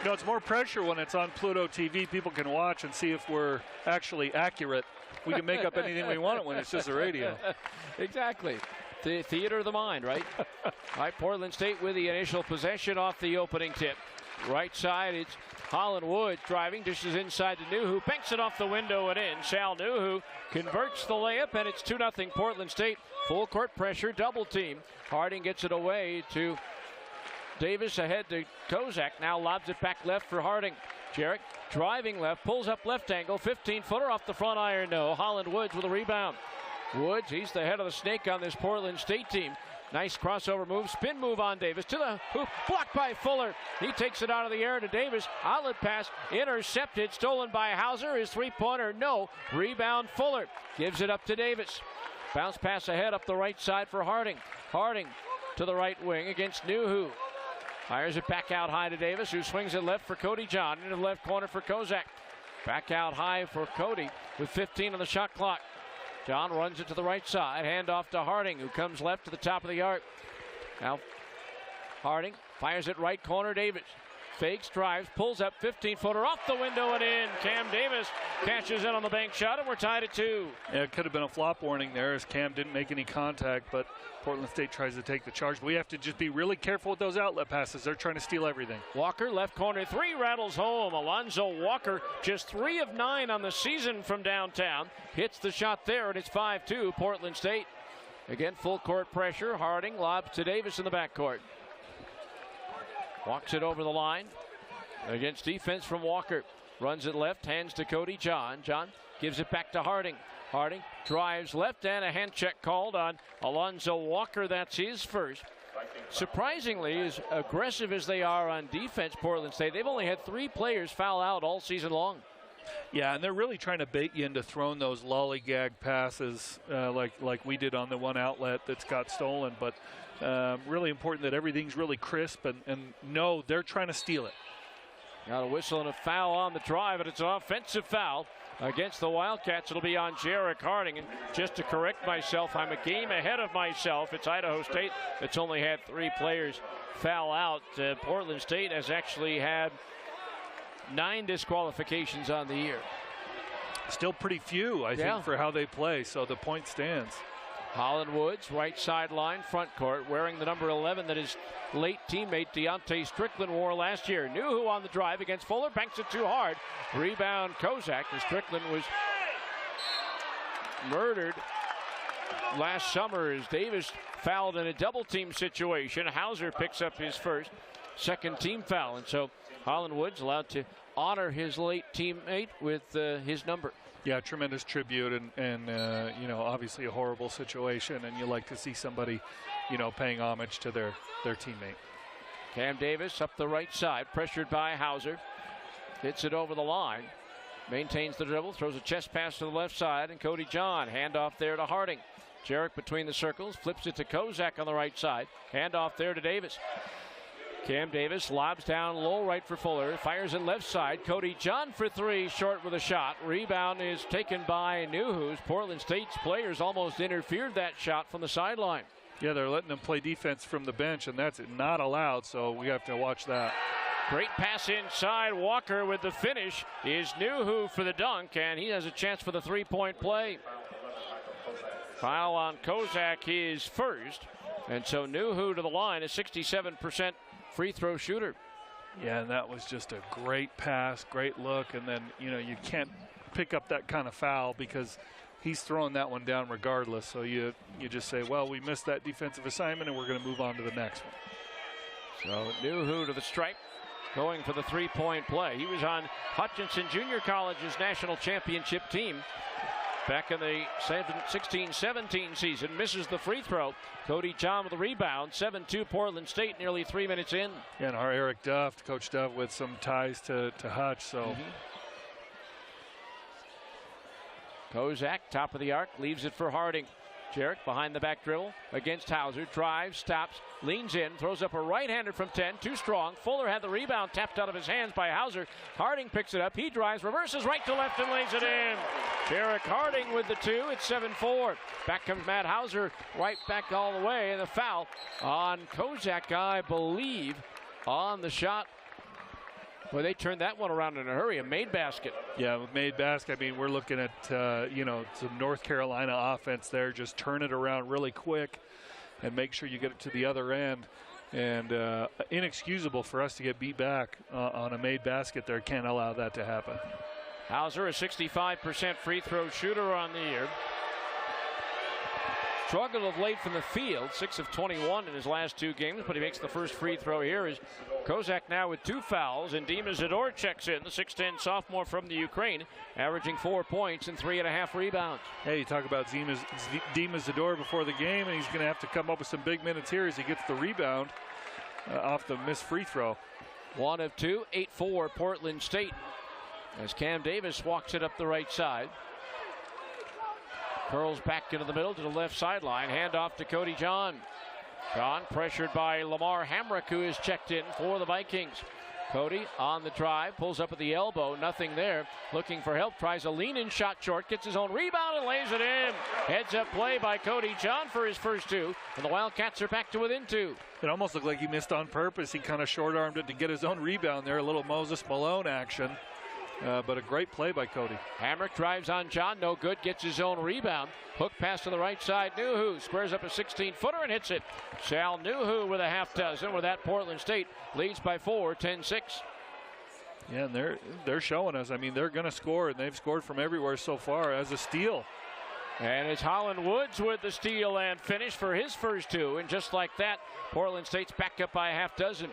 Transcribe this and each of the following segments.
No, it's more pressure when it's on Pluto TV. People can watch and see if we're actually accurate. We can make up anything we want when it's just a radio. Exactly. The theater of the mind, right? All right, Portland State with the initial possession off the opening tip. Right side, it's Holland Woods driving, dishes inside to Nuhu, banks it off the window and in. Sal Nuhu converts the layup, and it's 2-0 Portland State. Full court pressure, double team. Harding gets it away to Davis, ahead to Kozak. Now lobs it back left for Harding. Jarrett driving left, pulls up left angle, 15-footer off the front iron, no. Holland Woods with a rebound. Woods, he's the head of the snake on this Portland State team. Nice crossover move, spin move on Davis to the hoop, blocked by Fuller. He takes it out of the air to Davis. Outlet pass, intercepted, stolen by Hauser. His three-pointer, no. Rebound Fuller, gives it up to Davis. Bounce pass ahead up the right side for Harding. Harding to the right wing against Nuhu. Fires it back out high to Davis, who swings it left for Cody John. Into the left corner for Kozak. Back out high for Cody with 15 on the shot clock. John runs it to the right side. Hand off to Harding, who comes left to the top of the arc. Now Harding fires it right corner. Davis fakes, drives, pulls up, 15-footer off the window and in. Cam Davis cashes in on the bank shot, and we're tied at 2. Yeah, it could have been a flop warning there as Cam didn't make any contact, but Portland State tries to take the charge. We have to just be really careful with those outlet passes. They're trying to steal everything. Walker, left corner, 3, rattles home. Alonzo Walker, just 3 of 9 on the season from downtown. Hits the shot there, and it's 5-2 Portland State. Again, full court pressure. Harding lobs to Davis in the backcourt. Walks it over the line against defense from Walker. Runs it left, hands to Cody John. John gives it back to Harding. Harding drives left, and a hand check called on Alonzo Walker. That's his first. Surprisingly, as aggressive as they are on defense, Portland State, they've only had 3 players foul out all season long. Yeah, and they're really trying to bait you into throwing those lollygag passes like we did on the one outlet that's got stolen. But really important that everything's really crisp, and no, they're trying to steal it. Got a whistle and a foul on the drive, and it's an offensive foul against the Wildcats. It'll be on Jarek Harding. And just to correct myself, I'm a game ahead of myself. It's Idaho State that's only had 3 players foul out. Portland State has actually had 9 disqualifications on the year. Still pretty few, I think, for how they play, so the point stands. Holland Woods, right sideline, front court, wearing the number 11 that his late teammate Deontay Strickland wore last year. Nuhu on the drive against Fuller, banks it too hard. Rebound Kozak, and Strickland was murdered last summer as Davis fouled in a double team situation. Hauser picks up his first, second team foul, and so Holland Woods allowed to honor his late teammate with his number. Yeah, tremendous tribute, and you know, obviously a horrible situation, and you like to see somebody, you know, paying homage to their teammate. Cam Davis up the right side, pressured by Hauser, hits it over the line, maintains the dribble, throws a chest pass to the left side, and Cody John, handoff there to Harding. Jarek between the circles, flips it to Kozak on the right side, handoff there to Davis. Cam Davis lobs down low right for Fuller, fires it left side. Cody John for 3, short with a shot. Rebound is taken by Nuhu. Portland State's players almost interfered that shot from the sideline. Yeah, they're letting them play defense from the bench, and that's not allowed, so we have to watch that. Great pass inside. Walker with the finish is Nuhu for the dunk, and he has a chance for the 3-point play. Foul on Kozak, his first. And so Nuhu to the line, a 67% free throw shooter. Yeah, and that was just a great pass, great look, and then, you know, you can't pick up that kind of foul because he's throwing that one down regardless. So you just say, well, we missed that defensive assignment, and we're going to move on to the next one. So Nuhu to the stripe, going for the 3-point play. He was on Hutchinson Junior College's national championship team back in the 16-17 season. Misses the free throw. Cody John with the rebound. 7-2 Portland State, nearly 3 minutes in. Yeah, and our Eric Duff, Coach Duff, with some ties to Hutch. So Kozak, top of the arc, leaves it for Harding. Jarek behind the back dribble against Hauser. Drives, stops, leans in, throws up a right-hander from 10. Too strong. Fuller had the rebound tapped out of his hands by Hauser. Harding picks it up. He drives, reverses right to left, and lays it in. Jarek Harding with the 2. It's 7-4. Back comes Matt Hauser, right back all the way. And the foul on Kozak, I believe, on the shot Well, they turned that one around in a hurry, a made basket. Yeah, with made basket, I mean, we're looking at, some North Carolina offense there. Just turn it around really quick and make sure you get it to the other end. And inexcusable for us to get beat back on a made basket there. Can't allow that to happen. Hauser, a 65% free throw shooter on the year. Struggled of late from the field, 6 of 21 in his last 2 games, but he makes the first free throw here. Is Kozak now with 2 fouls, and Dima Zador checks in, the 6'10 sophomore from the Ukraine, averaging 4 points and 3.5 rebounds. Hey, you talk about Dima Zador before the game, and he's going to have to come up with some big minutes here as he gets the rebound off the missed free throw. 1 of 2, 8-4 Portland State, as Cam Davis walks it up the right side. Curls back into the middle to the left sideline. Handoff to Cody John. John pressured by Lamar Hamrick, who is checked in for the Vikings. Cody on the drive, pulls up at the elbow, nothing there. Looking for help, tries a lean-in shot short, gets his own rebound and lays it in. Heads-up play by Cody John for his first 2, and the Wildcats are back to within 2. It almost looked like he missed on purpose. He kind of short-armed it to get his own rebound there, a little Moses Malone action. But a great play by Cody. Hamrick drives on John, no good, gets his own rebound. Hook pass to the right side, Nuhu squares up a 16-footer and hits it. Sal Nuhu with a half dozen, with that Portland State leads by 4, 10-6. Yeah, and they're showing us. I mean, they're going to score, and they've scored from everywhere so far as a steal. And it's Holland Woods with the steal and finish for his first 2. And just like that, Portland State's back up by a half dozen.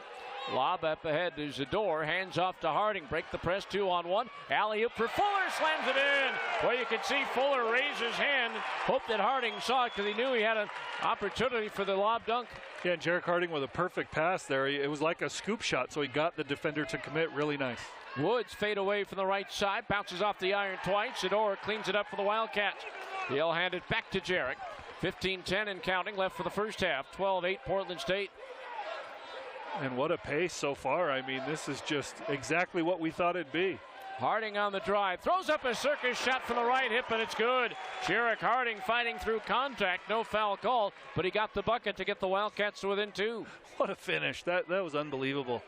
Lob up ahead to Zador, hands off to Harding, break the press 2-on-1, alley-oop for Fuller, slams it in. Well, you can see Fuller raise his hand, hope that Harding saw it because he knew he had an opportunity for the lob dunk. Yeah, and Jarek Harding with a perfect pass there. It was like a scoop shot, so he got the defender to commit. Really nice. Woods fade away from the right side, bounces off the iron twice. Zador cleans it up for the Wildcats. He'll hand it back to Jarek. 15-10 and counting left for the first half. 12-8 Portland State. And what a pace so far. I mean, this is just exactly what we thought it'd be. Harding on the drive, throws up a circus shot from the right hip, and it's good. Jarek Harding fighting through contact, no foul call, but he got the bucket to get the Wildcats to within 2. What a finish. That was unbelievable.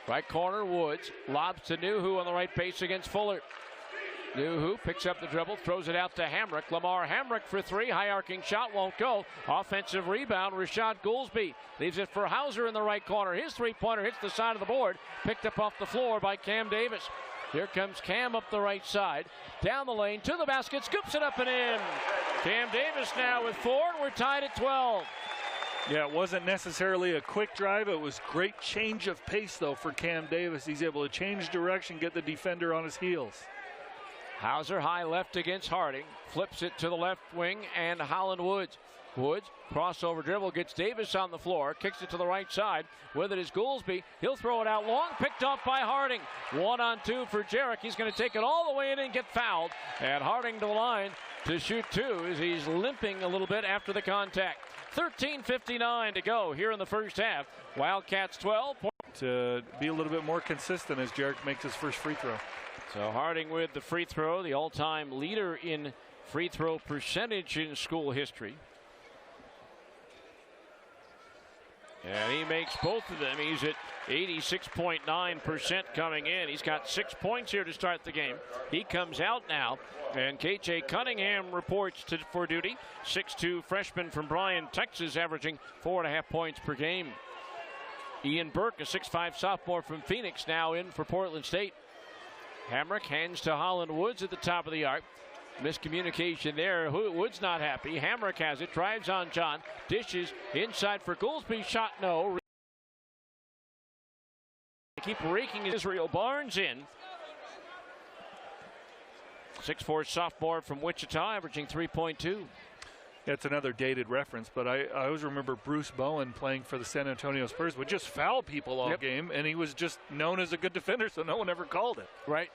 Right corner, Woods, lobs to Nuhu on the right base against Fuller. Nuhu picks up the dribble, throws it out to Hamrick. Lamar Hamrick for 3, high arcing shot won't go. Offensive rebound, Rashad Goolsby leaves it for Hauser in the right corner. His 3-pointer hits the side of the board, picked up off the floor by Cam Davis. Here comes Cam up the right side, down the lane to the basket, scoops it up and in. Cam Davis now with 4, and we're tied at 12. Yeah, it wasn't necessarily a quick drive. It was great change of pace, though, for Cam Davis. He's able to change direction, get the defender on his heels. Hauser high left against Harding, flips it to the left wing, and Holland Woods. Woods, crossover dribble, gets Davis on the floor, kicks it to the right side. With it is Goolsby. He'll throw it out long, picked off by Harding. 1-on-2 for Jarek. He's going to take it all the way in and get fouled. And Harding to the line to shoot 2 as he's limping a little bit after the contact. 13:59 to go here in the first half. Wildcats 12. To be a little bit more consistent as Jarek makes his first free throw. So Harding with the free throw, the all-time leader in free throw percentage in school history. And he makes both of them. He's at 86.9% coming in. He's got 6 points here to start the game. He comes out now, and KJ Cunningham reports for duty. 6'2" freshman from Bryan, Texas, averaging 4.5 points per game. Ian Burke, a 6'5" sophomore from Phoenix, now in for Portland State. Hamrick hands to Holland Woods at the top of the arc. Miscommunication there. Woods not happy. Hamrick has it, drives on John, dishes inside for Goolsby, shot no. Keep raking Israel Barnes in. 6'4" sophomore from Wichita, averaging 3.2. It's another dated reference, but I always remember Bruce Bowen playing for the San Antonio Spurs would just foul people all game, and he was just known as a good defender, so no one ever called it. Right.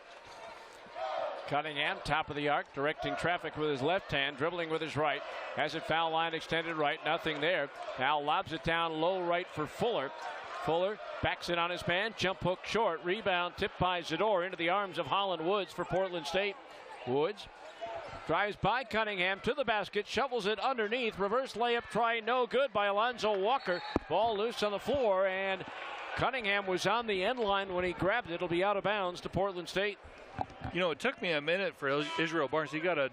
Cunningham, top of the arc, directing traffic with his left hand, dribbling with his right. Has it foul line extended right, nothing there. Now lobs it down low right for Fuller. Fuller backs it on his man, jump hook short, rebound tipped by Zador into the arms of Holland Woods for Portland State. Woods drives by Cunningham to the basket, shovels it underneath, reverse layup try no good by Alonzo Walker. Ball loose on the floor, and Cunningham was on the end line when he grabbed it. It'll be out of bounds to Portland State. You know, it took me a minute for Israel Barnes. He got a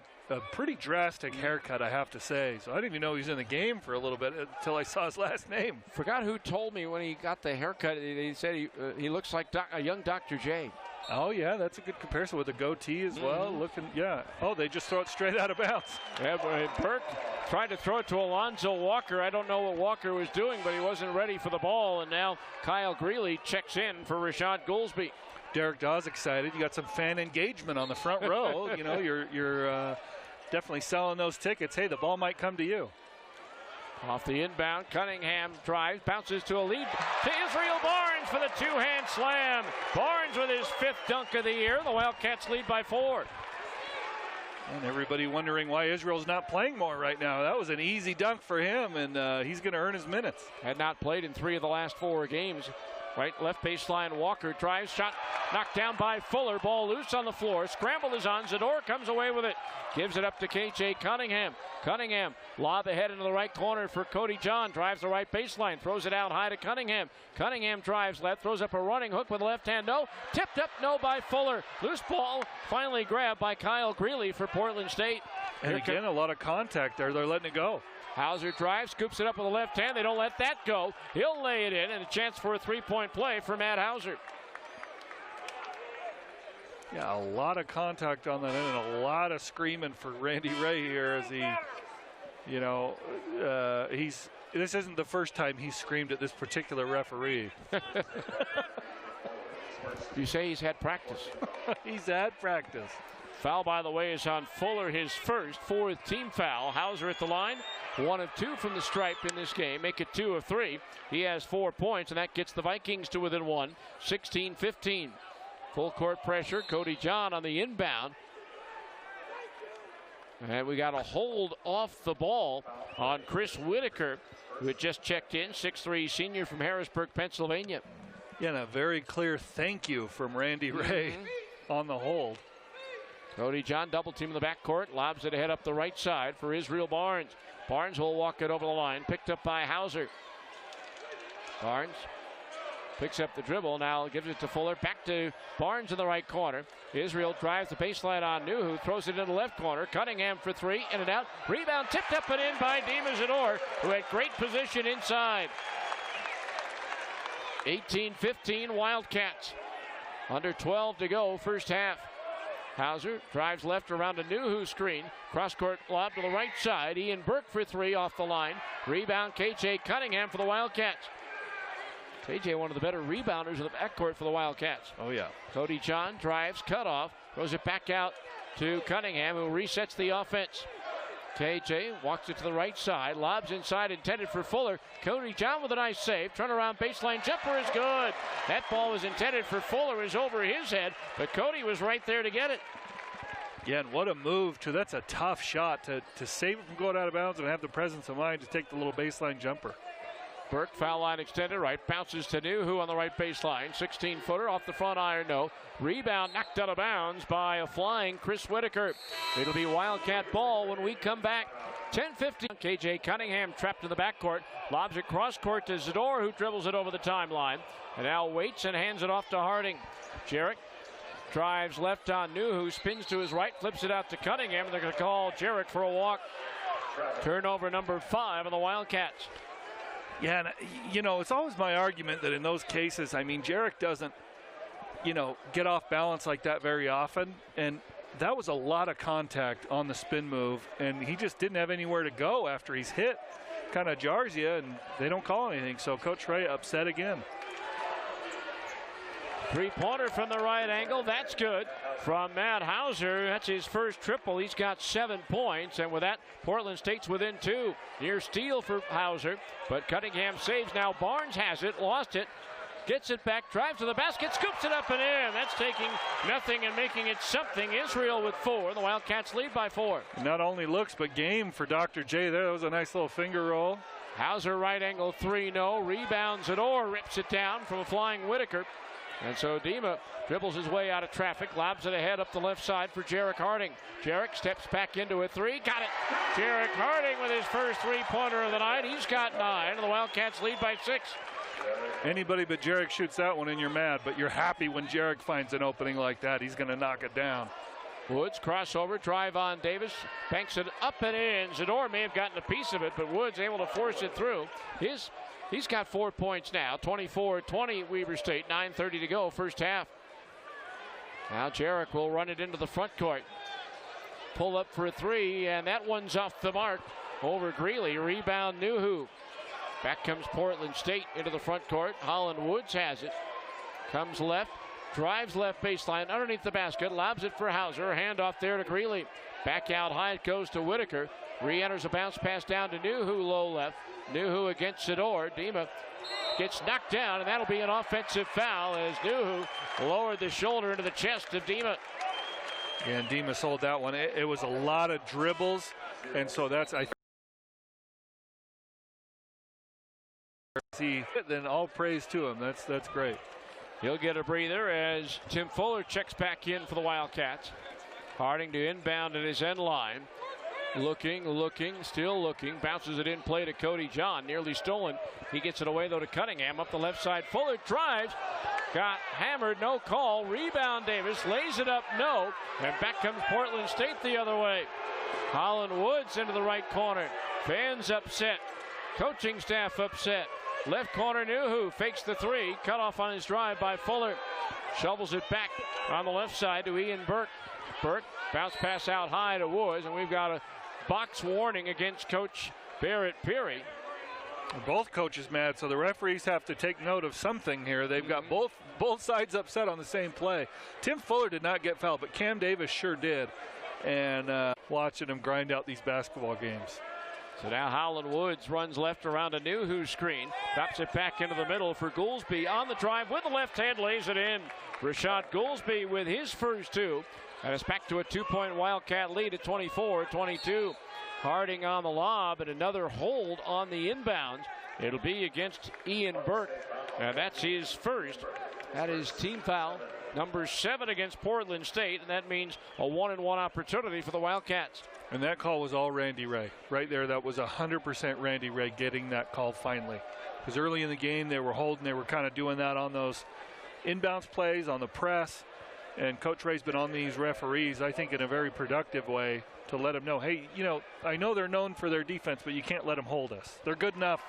pretty drastic haircut, I have to say. So I didn't even know he was in the game for a little bit until I saw his last name. Forgot who told me when he got the haircut. He said he looks like a young Dr. J. Oh, yeah, that's a good comparison with a goatee as well. Looking, yeah. Oh, they just throw it straight out of bounds. Yeah, Burke tried to throw it to Alonzo Walker. I don't know what Walker was doing, but he wasn't ready for the ball. And now Kyle Greeley checks in for Rashad Goolsby. Derek Dawes excited. You got some fan engagement on the front row. You know, you're definitely selling those tickets. Hey, the ball might come to you. Off the inbound, Cunningham drives, bounces to a lead to Israel Barnes for the two-hand slam. Barnes with his 5th dunk of the year. The Wildcats lead by 4. And everybody wondering why Israel's not playing more right now. That was an easy dunk for him, and he's going to earn his minutes. Had not played in 3 of the last 4 games. Right, left baseline, Walker drives, shot knocked down by Fuller. Ball loose on the floor. Scramble is on. Zador comes away with it. Gives it up to KJ Cunningham. Cunningham, lob ahead into the right corner for Cody John. Drives the right baseline, throws it out high to Cunningham. Cunningham drives left, throws up a running hook with the left hand. No. Tipped up, no by Fuller. Loose ball, finally grabbed by Kyle Greeley for Portland State. And again, a lot of contact there. They're letting it go. Hauser drives, scoops it up with the left hand. They don't let that go. He'll lay it in, and a chance for a 3-point play for Matt Hauser. Yeah, a lot of contact on that end and a lot of screaming for Randy Ray here as he, you know, this isn't the first time he's screamed at this particular referee. You say he's had practice. He's had practice. Foul, by the way, is on Fuller, his first, 4th team foul. Hauser at the line, 1 of 2 from the stripe in this game. Make it 2 of 3. He has 4 points, and that gets the Vikings to within 1, 16-15. Full court pressure. Cody John on the inbound. And we got a hold off the ball on Chris Whitaker, who had just checked in, 6'3" senior from Harrisburg, Pennsylvania. Yeah, and a very clear thank you from Randy Ray on the hold. Cody John double team in the backcourt, lobs it ahead up the right side for Israel Barnes. Barnes will walk it over the line, picked up by Hauser. Barnes picks up the dribble, now gives it to Fuller, back to Barnes in the right corner. Israel drives the baseline on Nuhu, throws it in the left corner. Cunningham for 3, in and out. Rebound tipped up and in by Dima Zador, who had great position inside. 18-15 Wildcats. Under 12 to go, first half. Hauser drives left around a Nuhu screen. Cross-court lob to the right side. Ian Burke for 3 off the line. Rebound KJ Cunningham for the Wildcats. KJ, one of the better rebounders in the backcourt for the Wildcats. Oh, yeah. Cody John drives, cut off, throws it back out to Cunningham, who resets the offense. KJ walks it to the right side, lobs inside, intended for Fuller. Cody John with a nice save. Turnaround baseline jumper is good. That ball was intended for Fuller, is over his head, but Cody was right there to get it. Yeah, and what a move, too. That's a tough shot to save it from going out of bounds and have the presence of mind to take the little baseline jumper. Burke, foul line extended right, bounces to Nuhu on the right baseline. 16-footer off the front iron, no. Rebound knocked out of bounds by a flying Chris Whitaker. It'll be Wildcat ball when we come back. 10-15. KJ Cunningham trapped in the backcourt. Lobs it cross court to Zador, who dribbles it over the timeline. And now waits and hands it off to Harding. Jarrett drives left on Nuhu, spins to his right, flips it out to Cunningham. They're going to call Jarrett for a walk. Turnover number 5 on the Wildcats. Yeah, and, you know, it's always my argument that in those cases, I mean, Jarek doesn't, you know, get off balance like that very often. And that was a lot of contact on the spin move, and he just didn't have anywhere to go after he's hit. Kind of jars you, and they don't call anything. So Coach Ray upset again. 3-pointer from the right angle. That's good from Matt Hauser. That's his first triple. He's got 7 points. And with that, Portland State's within 2. Near steal for Hauser. But Cunningham saves now. Barnes has it. Lost it. Gets it back. Drives to the basket. Scoops it up and in. That's taking nothing and making it something. Israel with 4. The Wildcats lead by 4. Not only looks, but game for Dr. J there. That was a nice little finger roll. Hauser right angle 3, no. Rebounds it or rips it down from a flying Whitaker. And so Dima dribbles his way out of traffic, lobs it ahead up the left side for Jarek Harding. Jarek steps back into a 3, got it. Jarek Harding with his first 3-pointer of the night. He's got 9, and the Wildcats lead by 6. Anybody but Jarek shoots that one and you're mad, but you're happy when Jarek finds an opening like that. He's going to knock it down. Woods crossover, drive on Davis, banks it up and in. Zador may have gotten a piece of it, but Woods able to force it through. He's got 4 points now, 24-20 Weber State, 9:30 to go, first half. Now Jarek will run it into the front court. Pull up for a three, and that one's off the mark over Greeley. Rebound Nuhu. Back comes Portland State into the front court. Holland Woods has it. Comes left, drives left baseline underneath the basket, lobs it for Hauser. Handoff there to Greeley. Back out high, it goes to Whitaker. Re-enters a bounce pass down to Nuhu, low left. Nuhu against Zador. Dima gets knocked down, and that'll be an offensive foul as Nuhu lowered the shoulder into the chest of Dima. Yeah, and Dima sold that one. It was a lot of dribbles, and so that's, I see. Then all praise to him. That's great. He'll get a breather as Tim Fuller checks back in for the Wildcats. Harding to inbound at his end line. Looking, still looking. Bounces it in play to Cody John. Nearly stolen. He gets it away, though, to Cunningham. Up the left side. Fuller drives. Got hammered. No call. Rebound Davis. Lays it up. No. And back comes Portland State the other way. Holland Woods into the right corner. Fans upset. Coaching staff upset. Left corner Nuhu fakes the three. Cut off on his drive by Fuller. Shovels it back on the left side to Ian Burke. Burke bounce pass out high to Woods, and we've got a box warning against Coach Barrett Peary. Both coaches mad, so the referees have to take note of something here. They've got both sides upset on the same play. Tim Fuller did not get fouled, but Cam Davis sure did. And watching him grind out these basketball games. So now Holland Woods runs left around a Nuhu screen. Drops it back into the middle for Goolsby on the drive with the left hand, lays it in. Rashad Goolsby with his first two. And it's back to a 2-point Wildcat lead at 24-22. Harding on the lob and another hold on the inbound. It'll be against Ian Burke, and that's his first. That is team foul number 7 against Portland State, and that means a 1-and-1 opportunity for the Wildcats. And that call was all Randy Ray. Right there, that was 100% Randy Ray getting that call finally. Because early in the game, they were holding, they were kind of doing that on those inbounds plays, on the press. And Coach Ray's been on these referees, I think, in a very productive way to let them know, hey, you know, I know they're known for their defense, but you can't let them hold us. They're good enough,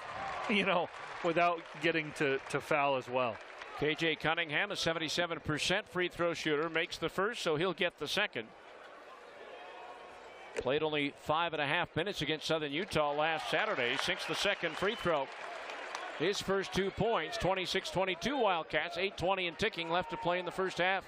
you know, without getting to foul as well. KJ Cunningham, a 77% free throw shooter, makes the first, so he'll get the second. Played only 5.5 minutes against Southern Utah last Saturday. Sinks the second free throw. His first 2 points, 26-22 Wildcats, 8:20 and ticking left to play in the first half.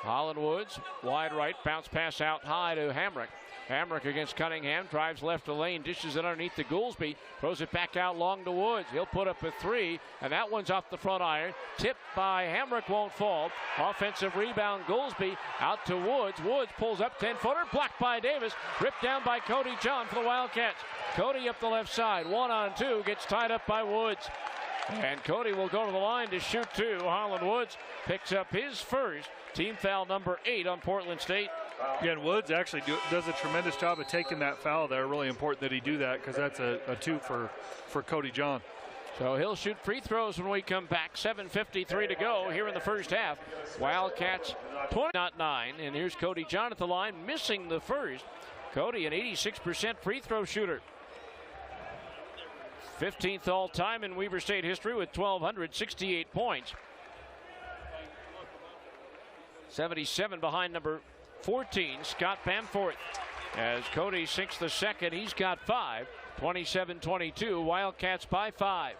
Holland Woods, wide right, bounce pass out high to Hamrick. Hamrick against Cunningham, drives left to lane, dishes it underneath to Goolsby, throws it back out long to Woods. He'll put up a three, and that one's off the front iron. Tipped by Hamrick, won't fall. Offensive rebound, Goolsby out to Woods. Woods pulls up 10-footer, blocked by Davis, ripped down by Cody John for the Wildcats. Cody up the left side, 1-on-2, gets tied up by Woods. And Cody will go to the line to shoot two. Holland Woods picks up his first, team foul number 8 on Portland State. Again, Woods actually does a tremendous job of taking that foul there. Really important that he do that because that's a 2 for Cody John. So he'll shoot free throws when we come back. 7:53 to go here in the first half. Wildcats 20, not 9. And here's Cody John at the line, missing the first. Cody, an 86% free throw shooter. 15th all-time in Weber State history with 1,268 points. 77 behind number 14, Scott Bamforth. As Cody sinks the second, he's got 5. 27-22, Wildcats by 5.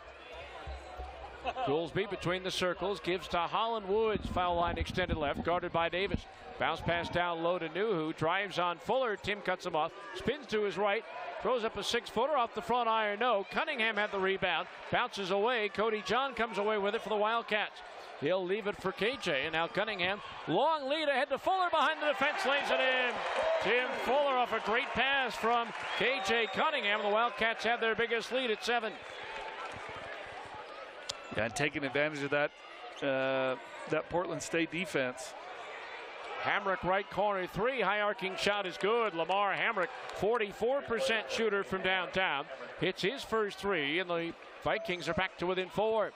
Goolsby between the circles, gives to Holland Woods. Foul line extended left, guarded by Davis. Bounce pass down low to Nuhu, drives on Fuller. Tim cuts him off, spins to his right, throws up a 6-footer off the front iron. No, Cunningham had the rebound, bounces away. Cody John comes away with it for the Wildcats. He'll leave it for KJ, and now Cunningham. Long lead ahead to Fuller behind the defense, lays it in. Tim Fuller off a great pass from KJ Cunningham. The Wildcats have their biggest lead at 7. Yeah, and taking advantage of that Portland State defense. Hamrick right corner 3, high arcing shot is good. Lamar Hamrick, 44% shooter from downtown, hits his first 3 in the Vikings are back to within 4.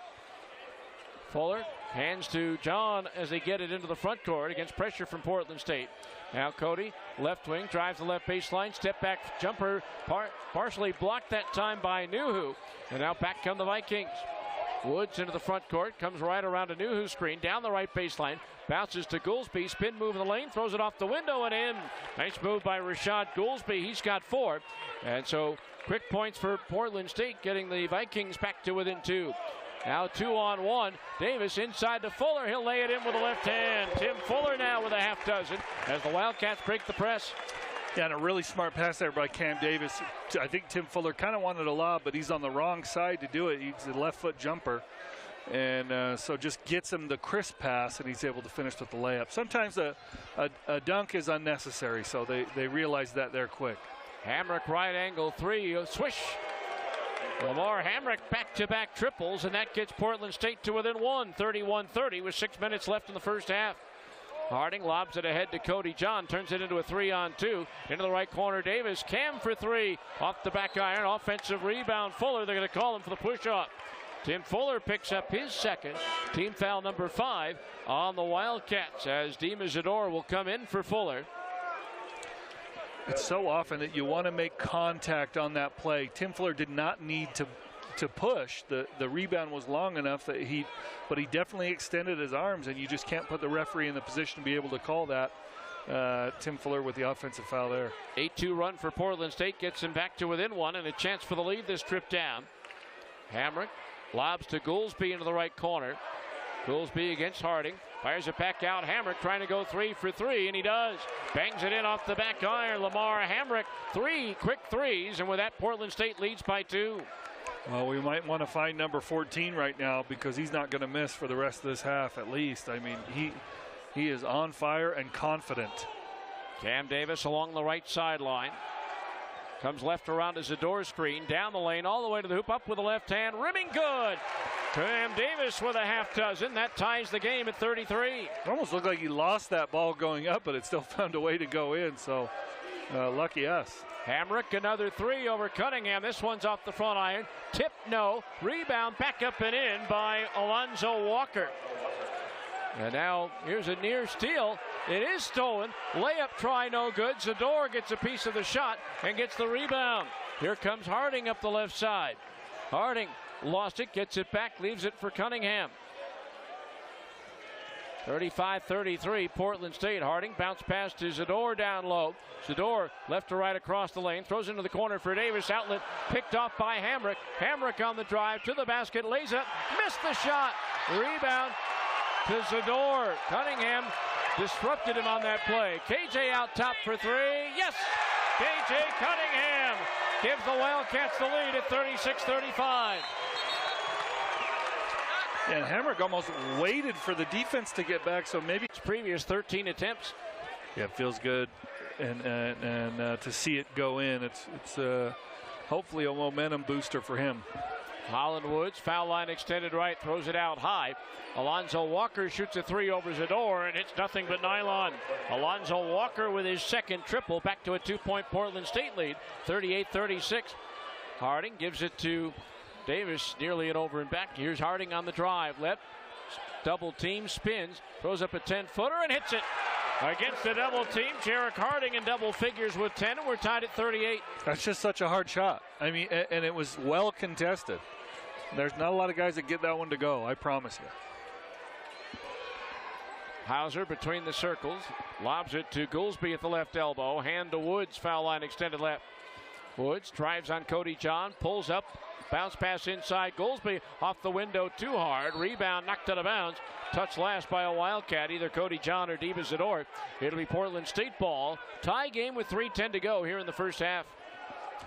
Fuller hands to John as they get it into the front court against pressure from Portland State. Now Cody, left wing, drives the left baseline, step back jumper, partially blocked that time by Nuhu. And now back come the Vikings. Woods into the front court, comes right around a Nuhu screen, down the right baseline, bounces to Goolsby, spin move in the lane, throws it off the window and in. Nice move by Rashad Goolsby, he's got 4. And so quick points for Portland State, getting the Vikings back to within 2. Now 2-on-1. Davis inside to Fuller. He'll lay it in with the left hand. Tim Fuller now with a half dozen as the Wildcats break the press. Yeah, and a really smart pass there by Cam Davis. I think Tim Fuller kind of wanted a lob, but he's on the wrong side to do it. He's a left foot jumper. And so just gets him the crisp pass, and he's able to finish with the layup. Sometimes a dunk is unnecessary, so they realize that there quick. Hamrick right angle 3. Swish. Lamar Hamrick back-to-back triples, and that gets Portland State to within 1, 31-30 with 6 minutes left in the first half. Harding lobs it ahead to Cody John, turns it into a 3-on-2. Into the right corner, Davis. Cam for 3. Off the back iron, offensive rebound. Fuller, they're going to call him for the push-off. Tim Fuller picks up his second. Team foul number 5 on the Wildcats as Dima Zador will come in for Fuller. It's so often that you want to make contact on that play. Tim Fuller did not need to push. The rebound was long enough that but he definitely extended his arms, and you just can't put the referee in the position to be able to call that. Tim Fuller with the offensive foul there. 8-2 run for Portland State gets him back to within 1 and a chance for the lead this trip down. Hamrick lobs to Goolsby into the right corner. Goolsby against Harding. Fires it back out. Hamrick trying to go 3 for 3, and he does. Bangs it in off the back iron. Lamar Hamrick, 3 quick threes, and with that, Portland State leads by 2. Well, we might want to find number 14 right now because he's not going to miss for the rest of this half at least. I mean, he is on fire and confident. Cam Davis along the right sideline. Comes left around to Zador's screen, down the lane, all the way to the hoop, up with the left hand, rimming good. Cam Davis with a half dozen. That ties the game at 33. It almost looked like he lost that ball going up, but it still found a way to go in, so lucky us. Hamrick, another 3 over Cunningham. This one's off the front iron. Tip, no. Rebound, back up and in by Alonzo Walker. And now here's a near steal. It is stolen. Layup try, no good. Zador gets a piece of the shot and gets the rebound. Here comes Harding up the left side. Harding lost it, gets it back, leaves it for Cunningham. 35-33, Portland State. Harding bounce pass to Zador down low. Zador left to right across the lane, throws into the corner for Davis. Outlet picked off by Hamrick. Hamrick on the drive to the basket, lays up, missed the shot. Rebound to Zador. Cunningham disrupted him on that play. KJ out top for 3. Yes! KJ Cunningham gives the Wildcats the lead at 36-35. And Hamrick almost waited for the defense to get back, so maybe its previous 13 attempts. Yeah, it feels good, and to see it go in, it's hopefully a momentum booster for him. Holland Woods, foul line extended right, throws it out high. Alonzo Walker shoots a 3 over Zador, and it's nothing but nylon. Alonzo Walker with his second triple, back to a 2-point Portland State lead, 38-36. Harding gives it to Davis, nearly an over and back. Here's Harding on the drive, left, double team, spins, throws up a 10-footer and hits it. Against the double team, Jarek Harding in double figures with 10, and we're tied at 38. That's just such a hard shot. I mean, and it was well contested. There's not a lot of guys that get that one to go, I promise you. Hauser between the circles, lobs it to Goolsby at the left elbow, hand to Woods, foul line extended left. Woods drives on Cody John, pulls up, bounce pass inside. Goolsby off the window too hard. Rebound knocked out of bounds. Touch last by a Wildcat, either Cody John or Dima Zador. It'll be Portland State ball. Tie game with 3:10 to go here in the first half.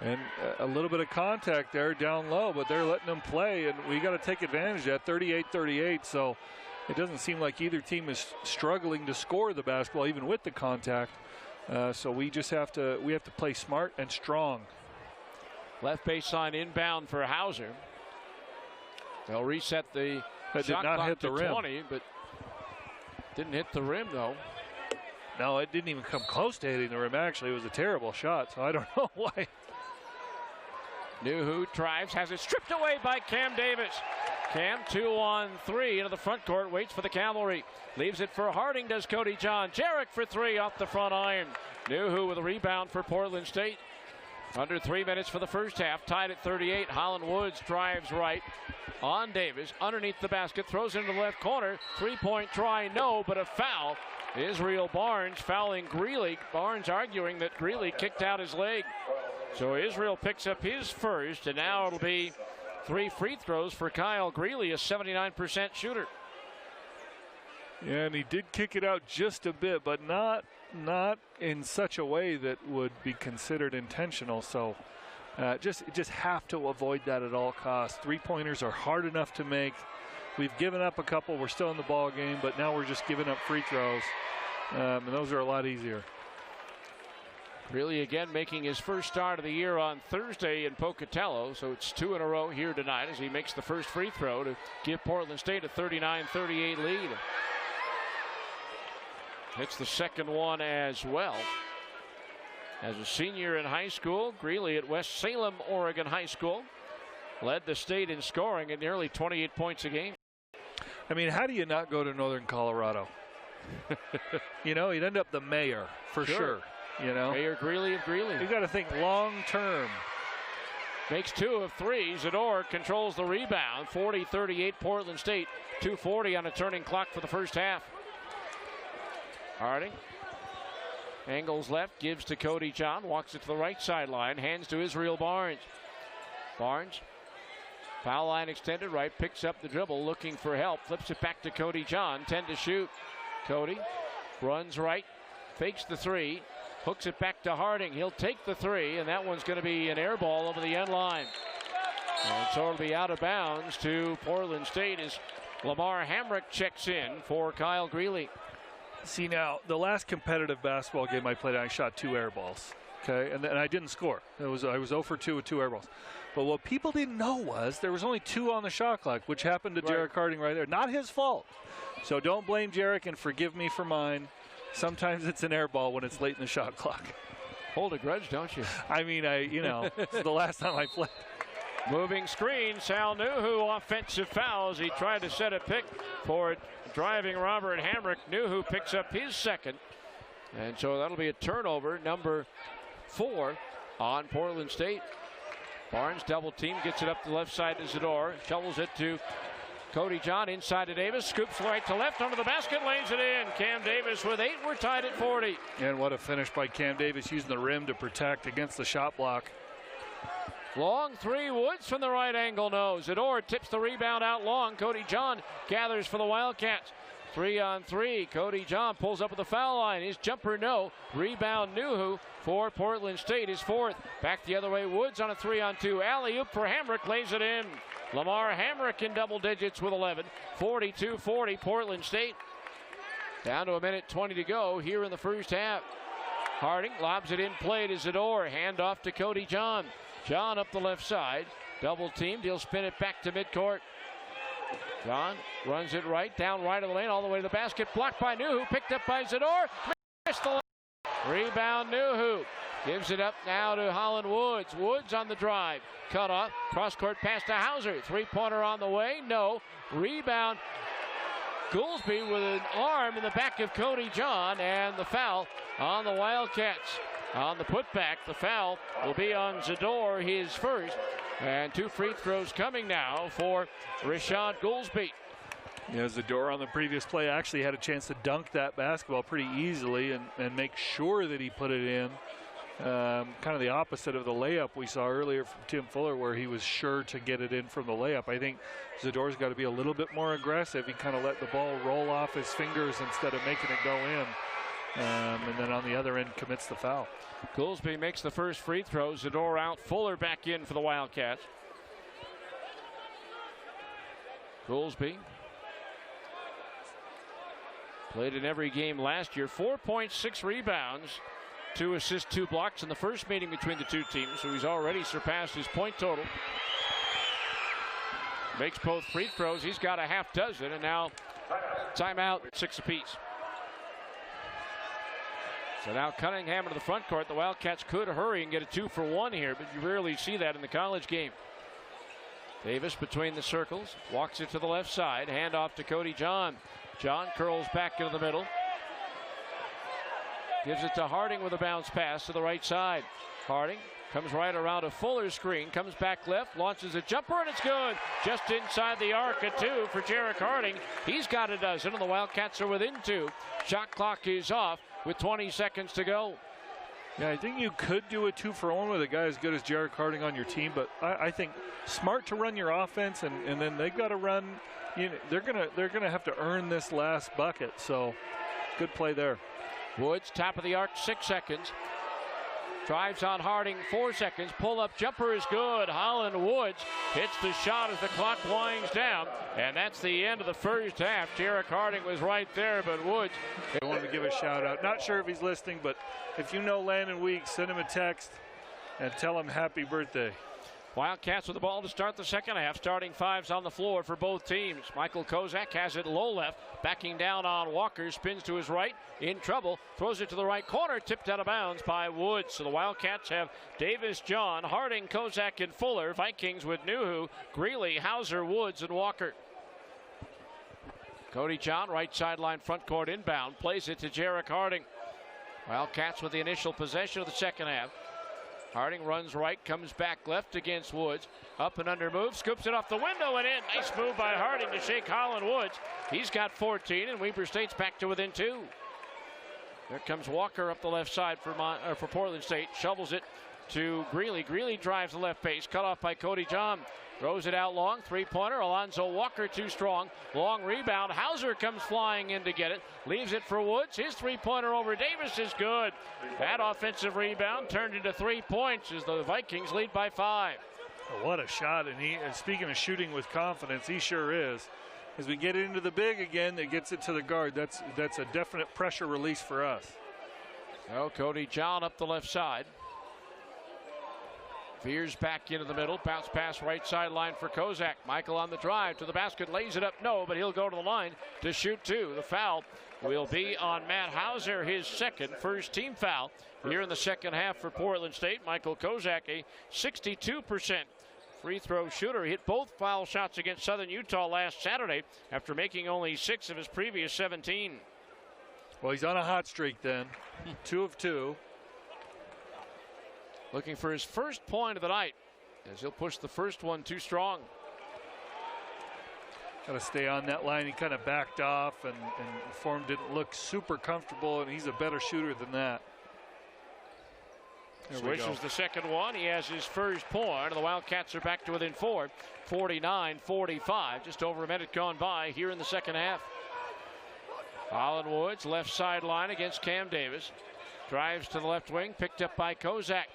And a little bit of contact there down low, but they're letting them play, and we got to take advantage of that. 38-38, so it doesn't seem like either team is struggling to score the basketball, even with the contact. So we just have to play smart and strong. Left baseline inbound for Hauser. They'll reset the That shot did not clock hit the to rim. 20, but didn't hit the rim though. No, it didn't even come close to hitting the rim. Actually, it was a terrible shot, so I don't know why. Nuhu drives, has it stripped away by Cam Davis. Cam 2-on-3 into the front court, waits for the cavalry. Leaves it for Harding, does Cody John. Jarek for 3 off the front iron. Nuhu with a rebound for Portland State. Under 3 minutes for the first half, tied at 38. Holland Woods drives right on Davis, underneath the basket, throws into the left corner. 3-point try, no, but a foul. Israel Barnes fouling Greeley. Barnes arguing that Greeley kicked out his leg. So Israel picks up his first, and now it'll be 3 free throws for Kyle Greeley, a 79% shooter. Yeah, and he did kick it out just a bit, but not in such a way that would be considered intentional. So just have to avoid that at all costs. 3-pointers are hard enough to make. We've given up a couple. We're still in the ball game, but now we're just giving up free throws, and those are a lot easier. Greeley again making his first start of the year on Thursday in Pocatello, so it's 2 in a row here tonight as he makes the first free throw to give Portland State a 39-38 lead. Hits the second one as well. As a senior in high school, Greeley at West Salem, Oregon High School, led the state in scoring at nearly 28 points a game. I mean, how do you not go to Northern Colorado? You know, he'd end up the mayor for sure. You know, Mayor Greeley of Greeley. You got to think long term. Makes 2 of 3. Zador controls the rebound. 40-38 Portland State. 2:40 on a turning clock for the first half. Harding angles left, gives to Cody John, walks it to the right sideline, hands to Israel Barnes. Barnes, foul line extended right, picks up the dribble, looking for help, flips it back to Cody John, 10 to shoot. Cody runs right, fakes the 3, hooks it back to Harding. He'll take the 3, and that one's going to be an air ball over the end line. And so it'll be out of bounds to Portland State as Lamar Hamrick checks in for Kyle Greeley. See, now, the last competitive basketball game I played, I shot 2 air balls, okay? And I didn't score. I was 0 for 2 with 2 air balls. But what people didn't know was there was only 2 on the shot clock, which happened to Jarek Harding right there. Not his fault. So don't blame Jarek and forgive me for mine. Sometimes it's an air ball when it's late in the shot clock. Hold a grudge, don't you? I mean, this is the last time I played. Moving screen, Sal Nuhu, offensive fouls. He tried to set a pick for driving Robert Hamrick. Nuhu picks up his second. And so that'll be a turnover, number 4 on Portland State. Barnes double team, gets it up the left side to Zador, shovels it to Cody John, inside to Davis, scoops right to left under the basket, lays it in. Cam Davis with 8, we're tied at 40. And what a finish by Cam Davis, using the rim to protect against the shot block. Long 3, Woods from the right angle, no. Zador tips the rebound out long. Cody John gathers for the Wildcats. 3-on-3, Cody John pulls up at the foul line. His jumper, no. Rebound, Nuhu for Portland State, his 4th. Back the other way, Woods on a 3-on-2. Alley-oop for Hamrick, lays it in. Lamar Hamrick in double digits with 11. 42-40, Portland State. Down to 1:20 to go here in the first half. Harding lobs it in play to Zador. Hand off to Cody John. John up the left side. Double teamed. He'll spin it back to midcourt. John runs it right, down right of the lane, all the way to the basket. Blocked by Nuhu. Picked up by Zador. Missed the rebound, Nuhu. Gives it up now to Holland Woods. Woods on the drive. Cut off. Cross-court pass to Hauser. 3-pointer on the way. No. Rebound. Goolsby with an arm in the back of Cody John, and the foul on the Wildcats. On the putback, the foul will be on Zador, his first. And 2 free throws coming now for Rashad Goolsby. Yeah, Zador on the previous play actually had a chance to dunk that basketball pretty easily and make sure that he put it in. Kind of the opposite of the layup we saw earlier from Tim Fuller, where he was sure to get it in from the layup. I think Zador's got to be a little bit more aggressive. He kind of let the ball roll off his fingers instead of making it go in. And then on the other end commits the foul. Goolsby makes the first free throw. Zador out. Fuller back in for the Wildcats. Goolsby played in every game last year. 4.6 rebounds, 2 assists, 2 blocks in the first meeting between the two teams. So he's already surpassed his point total. Makes both free throws. He's got a half dozen, and now timeout, 6 apiece. So now Cunningham into the front court. The Wildcats could hurry and get a 2-for-1 here, but you rarely see that in the college game. Davis between the circles, walks it to the left side, handoff to Cody John. John curls back into the middle. Gives it to Harding with a bounce pass to the right side. Harding comes right around a Fuller screen, comes back left, launches a jumper, and it's good. Just inside the arc, a 2 for Jarek Harding. He's got a dozen, and the Wildcats are within 2. Shot clock is off with 20 seconds to go. Yeah, I think you could do a 2-for-1 with a guy as good as Jarek Harding on your team, but I think smart to run your offense, and then they've got to run. You know, they're gonna have to earn this last bucket. So good play there. Woods, top of the arc, 6 seconds. Drives on Harding, 4 seconds. Pull-up jumper is good. Holland Woods hits the shot as the clock winds down. And that's the end of the first half. Jarek Harding was right there, but Woods. I wanted to give a shout out. Not sure if he's listening, but if you know Landon Weeks, send him a text and tell him happy birthday. Wildcats with the ball to start the second half. Starting fives on the floor for both teams. Michael Kozak has it low left. Backing down on Walker. Spins to his right. In trouble. Throws it to the right corner. Tipped out of bounds by Woods. So the Wildcats have Davis, John, Harding, Kozak, and Fuller. Vikings with Nuhu, Greeley, Hauser, Woods, and Walker. Cody John, right sideline front court inbound. Plays it to Jarek Harding. Wildcats with the initial possession of the second half. Harding runs right, comes back left against Woods. Up and under move, scoops it off the window and in. Nice move by Harding to shake Holland Woods. He's got 14, and Weber State's back to within 2. There comes Walker up the left side for Portland State. Shovels it to Greeley. Greeley drives the left base, cut off by Cody John. Throws it out long, three-pointer. Alonzo Walker too strong. Long rebound. Hauser comes flying in to get it. Leaves it for Woods. His three-pointer over Davis is good. That offensive rebound turned into 3 points as the Vikings lead by 5. What a shot, and speaking of shooting with confidence, he sure is. As we get into the big again, that gets it to the guard. That's a definite pressure release for us. So Cody John up the left side. Veers back into the middle. Bounce pass right sideline for Kozak. Michael on the drive to the basket. Lays it up. No, but he'll go to the line to shoot 2. The foul will be on Matt Hauser, his first team foul here in the second half for Portland State. Michael Kozak, a 62% free throw shooter. He hit both foul shots against Southern Utah last Saturday after making only 6 of his previous 17. Well, he's on a hot streak then. 2 of 2. Looking for his first point of the night as he'll push the first one too strong. Got to stay on that line. He kind of backed off, and form didn't look super comfortable, and he's a better shooter than that. Swishes the second one. He has his first point, and the Wildcats are back to within 4. 49-45. Just over a minute gone by here in the second half. Holland Woods, left sideline against Cam Davis. Drives to the left wing, picked up by Kozak.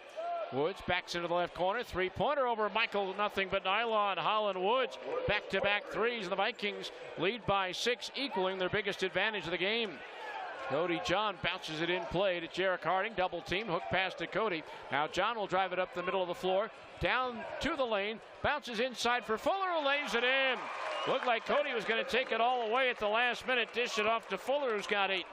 Woods backs into the left corner. Three-pointer over Michael, nothing but nylon. Holland Woods, back-to-back threes. The Vikings lead by 6, equaling their biggest advantage of the game. Cody John bounces it in play to Jarek Harding. Double team, hook pass to Cody. Now John will drive it up the middle of the floor. Down to the lane, bounces inside for Fuller, who lays it in. Looked like Cody was going to take it all away at the last minute. Dish it off to Fuller, who's got 8.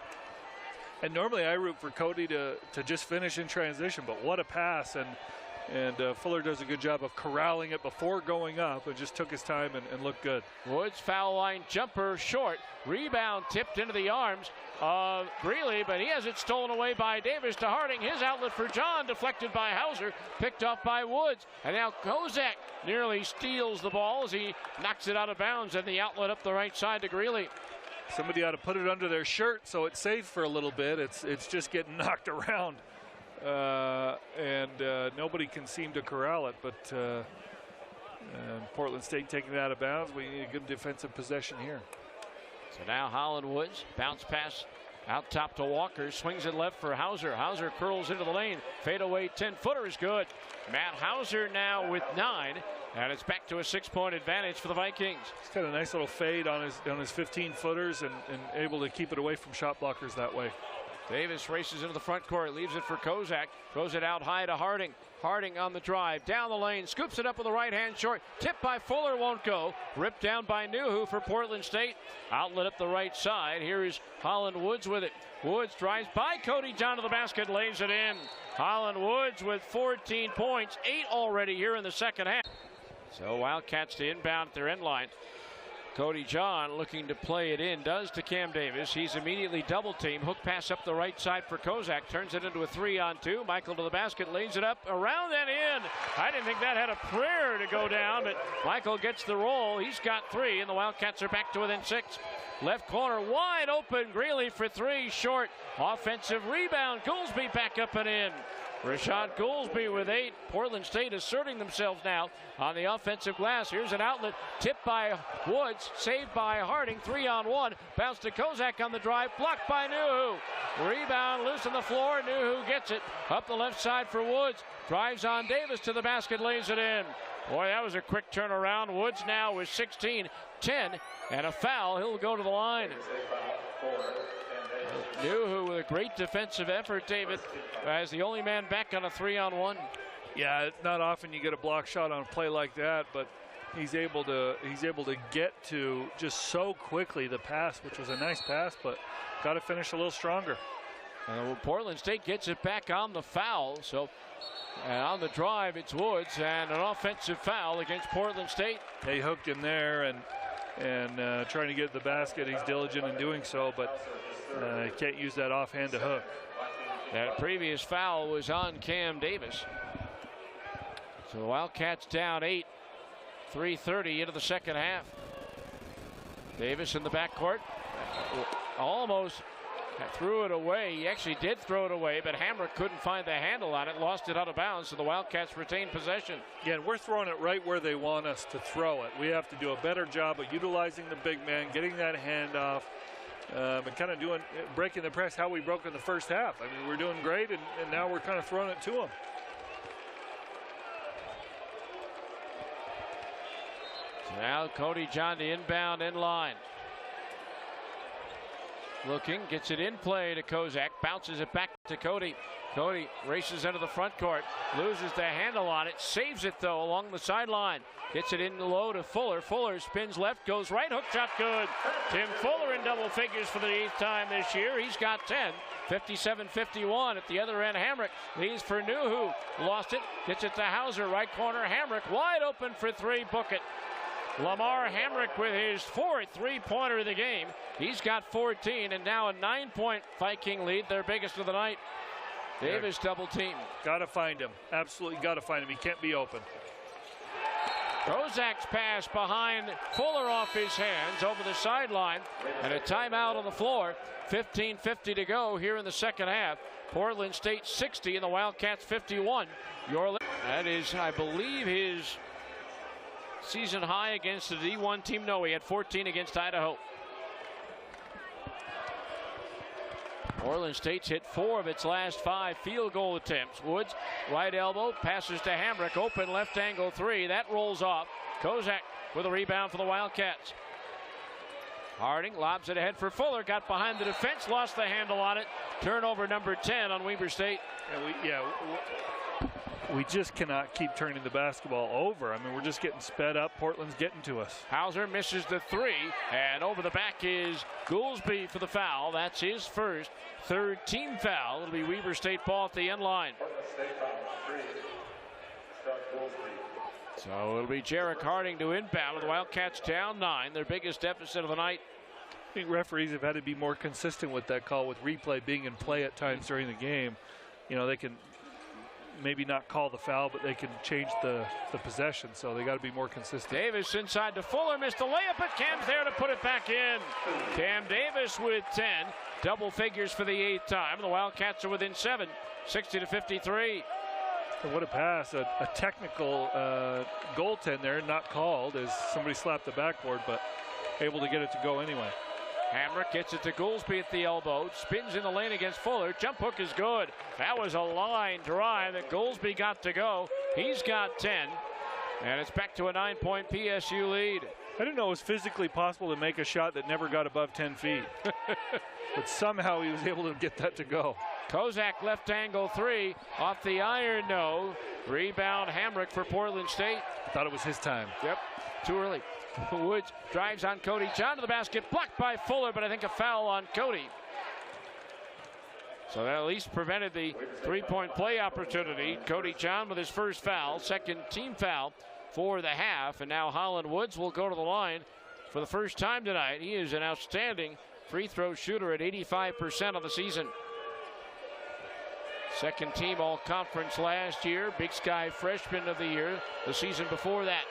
And normally I root for Cody to just finish in transition, but what a pass. And Fuller does a good job of corralling it before going up and just took his time and looked good. Woods foul line jumper short. Rebound tipped into the arms of Greeley, but he has it stolen away by Davis to Harding. His outlet for John, deflected by Hauser, picked off by Woods. And now Kozak nearly steals the ball as he knocks it out of bounds, and the outlet up the right side to Greeley. Somebody ought to put it under their shirt so it's safe for a little bit. It's just getting knocked around, and nobody can seem to corral it. But Portland State taking it out of bounds. We need a good defensive possession here. So now Holland Woods, bounce pass out top to Walker, swings it left for Hauser. Hauser curls into the lane. Fadeaway 10-footer is good. Matt Hauser now with 9. And it's back to a 6-point advantage for the Vikings. He's got a nice little fade on his 15-footers and able to keep it away from shot blockers that way. Davis races into the front court, leaves it for Kozak, throws it out high to Harding. Harding on the drive, down the lane, scoops it up with the right hand short, tipped by Fuller, won't go, ripped down by Nuhu for Portland State. Outlet up the right side, here is Holland Woods with it. Woods drives by Cody John to the basket, lays it in. Holland Woods with 14 points, 8 already here in the second half. So Wildcats to inbound at their end line. Cody John looking to play it in, does to Cam Davis. He's immediately double teamed. Hook pass up the right side for Kozak, turns it into a 3-on-2. Michael to the basket, lays it up, around and in. I didn't think that had a prayer to go down, but Michael gets the roll. He's got 3, and the Wildcats are back to within 6. Left corner wide open, Greeley for 3, short. Offensive rebound, Goolsby back up and in. Rashad Goolsby with 8. Portland State asserting themselves now on the offensive glass. Here's an outlet, tipped by Woods, saved by Harding, 3-on-1. Bounce to Kozak on the drive, blocked by Nuhu. Rebound loose on the floor, Nuhu gets it. Up the left side for Woods, drives on Davis to the basket, lays it in. Boy, that was a quick turnaround. Woods now with 16, 10, and a foul. He'll go to the line. Nuhu with a great defensive effort, David, as the only man back on a 3-on-1. Yeah, it's not often you get a block shot on a play like that, but he's able to get to just so quickly the pass, which was a nice pass, but got to finish a little stronger. Portland State gets it back on the foul, so on the drive it's Woods, and an offensive foul against Portland State. They hooked him there and trying to get the basket. He's diligent in doing so, but can't use that offhand to hook. That previous foul was on Cam Davis. So Wildcats down 8, 3:30 into the second half. Davis in the backcourt, almost threw it away. He actually did throw it away, but Hamrick couldn't find the handle on it, lost it out of bounds, so the Wildcats retain possession. Again, we're throwing it right where they want us to throw it. We have to do a better job of utilizing the big man, getting that handoff, and kind of breaking the press how we broke in the first half. I mean, we're doing great, and now we're kind of throwing it to them. So now Cody John to inbound in line. Looking, gets it in play to Kozak, bounces it back to Cody. Cody races into the front court, loses the handle on it, saves it though along the sideline. Gets it in low to Fuller. Fuller spins left, goes right, hook shot good. Tim Fuller in double figures for the 8th time this year. He's got 10, 57-51. At the other end, Hamrick leaves for Nuhu. Lost it, gets it to Hauser, right corner, Hamrick wide open for 3, book it. Lamar Hamrick with his 4th three-pointer of the game. He's got 14, and now a 9-point Viking lead, their biggest of the night. Davis double team. Got to find him. Absolutely got to find him. He can't be open. Kozak's pass behind Fuller off his hands over the sideline, and a timeout on the floor. 15:50 to go here in the second half. Portland State 60 and the Wildcats 51. That is, I believe, his season high against the D1 team. No, he had 14 against Idaho. Portland State's hit 4 of its last 5 field goal attempts. Woods, right elbow, passes to Hamrick, open left angle 3. That rolls off. Kozak with a rebound for the Wildcats. Harding lobs it ahead for Fuller, got behind the defense, lost the handle on it. Turnover number 10 on Weber State. We just cannot keep turning the basketball over. I mean, we're just getting sped up. Portland's getting to us. Hauser misses the 3, and over the back is Goolsby for the foul. That's his first, 3rd team foul. It'll be Weber State ball at the end line. So it'll be Jarek Harding to inbound with the Wildcats down 9, their biggest deficit of the night. I think referees have had to be more consistent with that call, with replay being in play at times during the game. You know, they can maybe not call the foul, but they can change the possession, so they got to be more consistent. Davis inside to Fuller, missed the layup, but Cam's there to put it back in. Cam Davis with 10, double figures for the 8th time. The Wildcats are within 7, 60-53. And what a pass, a technical goaltend there, not called as somebody slapped the backboard, but able to get it to go anyway. Hamrick gets it to Goolsby at the elbow, spins in the lane against Fuller. Jump hook is good. That was a line drive that Goolsby got to go. He's got 10, and it's back to a 9-point PSU lead. I didn't know it was physically possible to make a shot that never got above 10 feet. but somehow he was able to get that to go. Kozak left angle three off the iron, no. Rebound Hamrick for Portland State. I thought it was his time. Yep, too early. Woods drives on Cody John to the basket, blocked by Fuller, but I think a foul on Cody. So that at least prevented the three-point play opportunity. Cody John with his first foul, second team foul for the half, and now Holland Woods will go to the line for the first time tonight. He is an outstanding free throw shooter at 85% of the season. Second team all-conference last year, Big Sky freshman of the year the season before that.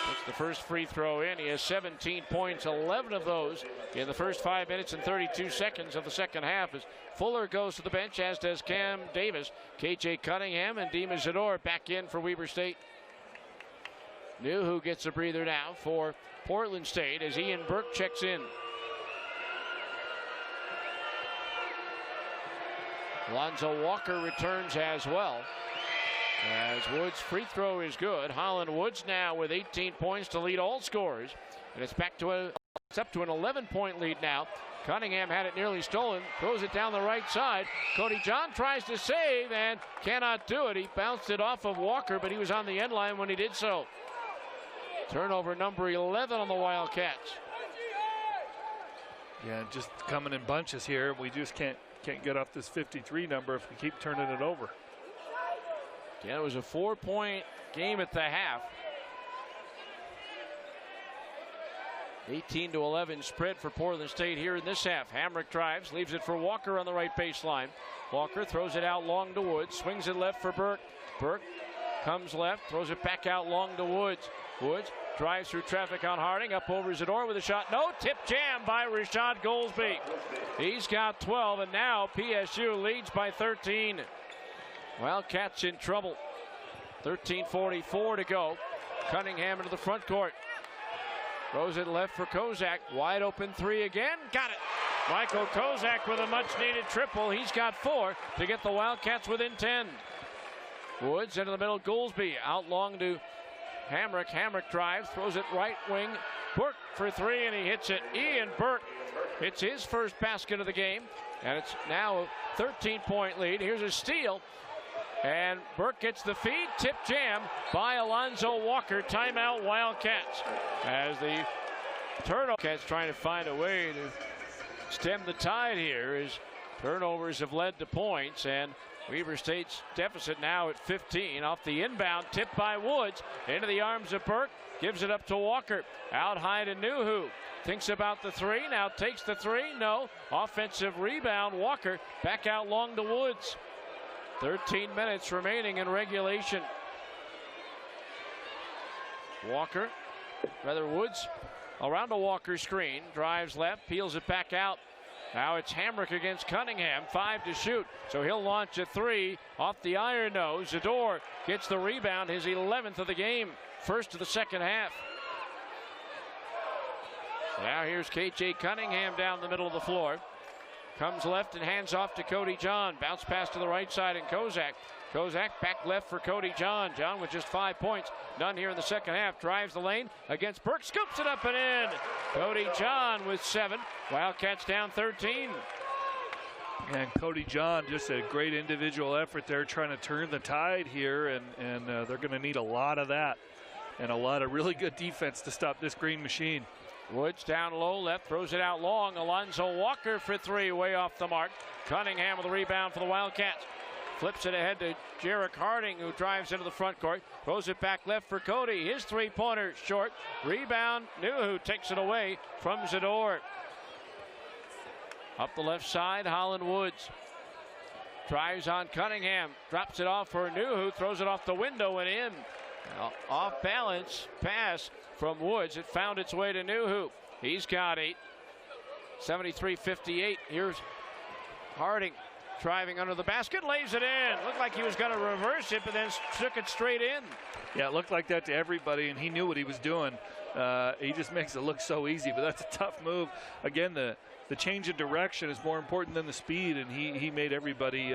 That's the first free throw in. He has 17 points, 11 of those in the first 5 minutes and 32 seconds of the second half as Fuller goes to the bench, as does Cam Davis. KJ Cunningham and Dima Zador back in for Weber State. New gets a breather now for Portland State as Ian Burke checks in. Alonzo Walker returns as well. As Woods' free throw is good. Holland Woods now with 18 points to lead all scorers. And it's up to an 11-point lead now. Cunningham had it nearly stolen, throws it down the right side. Cody John tries to save and cannot do it. He bounced it off of Walker, but he was on the end line when he did so. Turnover number 11 on the Wildcats. Yeah, just coming in bunches here. We just can't get off this 53 number if we keep turning it over. Yeah, it was a 4-point game at the half. 18-11 spread for Portland State here in this half. Hamrick drives, leaves it for Walker on the right baseline. Walker throws it out long to Woods, swings it left for Burke. Burke comes left, throws it back out long to Woods. Woods drives through traffic on Harding, up over Zador with a shot. No, tip jam by Rashad Goldsby. He's got 12, and now PSU leads by 13. Wildcats in trouble. 13:44 to go. Cunningham into the front court. Throws it left for Kozak. Wide open three again. Got it. Michael Kozak with a much-needed triple. He's got 4 to get the Wildcats within 10. Woods into the middle. Goolsby out long to Hamrick. Hamrick drives, throws it right wing. Burke for 3, and he hits it. Ian Burke hits his first basket of the game, and it's now a 13-point lead. Here's a steal, and Burke gets the feed. Tip jam by Alonzo Walker. Timeout Wildcats. As the turnover, trying to find a way to stem the tide here as turnovers have led to points, and Weber State's deficit now at 15. Off the inbound, tipped by Woods into the arms of Burke, gives it up to Walker. Out high to Nuhu. Thinks about the 3, now takes the 3. No. Offensive rebound. Walker back out long to Woods. 13 minutes remaining in regulation. Woods around a Walker screen. Drives left, peels it back out. Now it's Hamrick against Cunningham. 5 to shoot. So he'll launch a 3 off the iron nose. Zador gets the rebound, his 11th of the game. First of the second half. Now here's KJ Cunningham down the middle of the floor. Comes left and hands off to Cody John. Bounce pass to the right side and Kozak. Kozak back left for Cody John. John with just 5 points. None here in the second half. Drives the lane against Burke. Scoops it up and in. Cody John with 7. Wildcats down 13. And Cody John, just a great individual effort there trying to turn the tide here, and they're going to need a lot of that and a lot of really good defense to stop this green machine. Woods down low, left, throws it out long. Alonzo Walker for 3, way off the mark. Cunningham with the rebound for the Wildcats. Flips it ahead to Jarek Harding, who drives into the front court. Throws it back left for Cody. His three-pointer short. Rebound, Nuhu takes it away from Zador. Up the left side, Holland Woods. Drives on Cunningham. Drops it off for Nuhu. Throws it off the window and in. Now, off balance pass from Woods. It found its way to Nuhu. He's got 8. 73-58. Here's Harding driving under the basket, lays it in. Looked like he was going to reverse it, but then took it straight in. Yeah, it looked like that to everybody, and he knew what he was doing. He just makes it look so easy, but that's a tough move. Again, the change of direction is more important than the speed, and he made everybody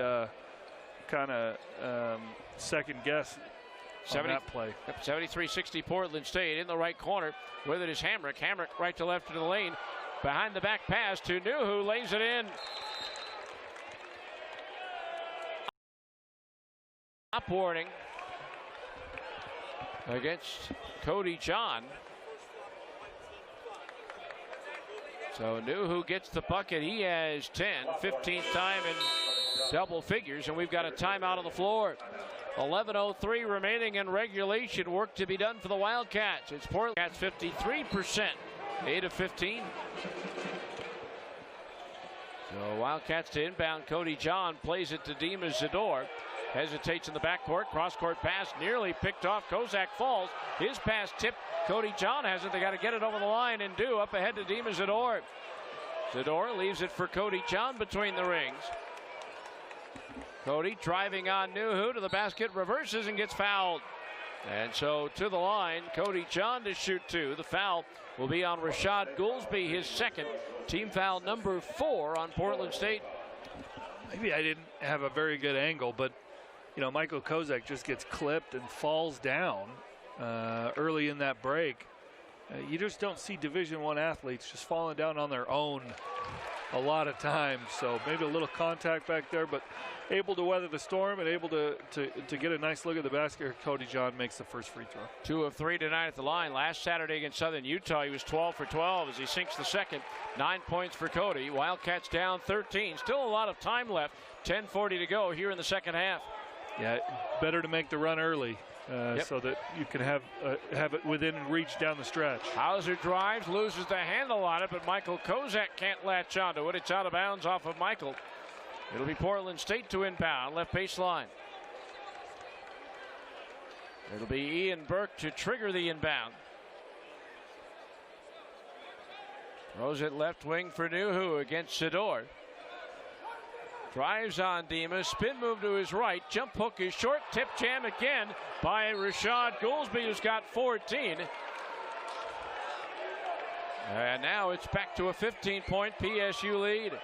kind of second guess on that play. 73-60 Portland State in the right corner. With it is Hamrick. Hamrick right to left into the lane. Behind the back pass to Nuhu, lays it in. Stop warning against Cody John. So Nuhu gets the bucket. He has 10, 15th time in double figures, and we've got a timeout on the floor. 11:03 remaining in regulation. Work to be done for the Wildcats. It's Portland's 53%, 8 of 15. So Wildcats to inbound. Cody John plays it to Dima Zador. Hesitates in the backcourt. Cross-court pass nearly picked off. Kozak falls. His pass tipped. Cody John has it. They got to get it over the line and do. Up ahead to Dima Zador. Zador leaves it for Cody John between the rings. Cody driving on Nuhu to the basket. Reverses and gets fouled. And so to the line, Cody John to shoot two. The foul will be on Rashad Goolsby, his second. Team foul number 4 on Portland State. Maybe I didn't have a very good angle, but you know, Michael Kozak just gets clipped and falls down early in that break. You just don't see Division I athletes just falling down on their own a lot of times. So maybe a little contact back there, but able to weather the storm and able to get a nice look at the basket. Cody John makes the first free throw. 2 of 3 tonight at the line. Last Saturday against Southern Utah, he was 12 for 12 as he sinks the second. 9 points for Cody. Wildcats down 13. Still a lot of time left. 10:40 to go here in the second half. Yeah, better to make the run early so that you can have it within reach down the stretch. Hauser drives, loses the handle on it, but Michael Kozak can't latch onto it. It's out of bounds off of Michael. It'll be Portland State to inbound, left baseline. It'll be Ian Burke to trigger the inbound. Throws it left wing for Nuhu against Zador. Drives on Dima, spin move to his right, jump hook is short, tip jam again by Rashad Goolsby, who's got 14. And now it's back to a 15-point PSU lead.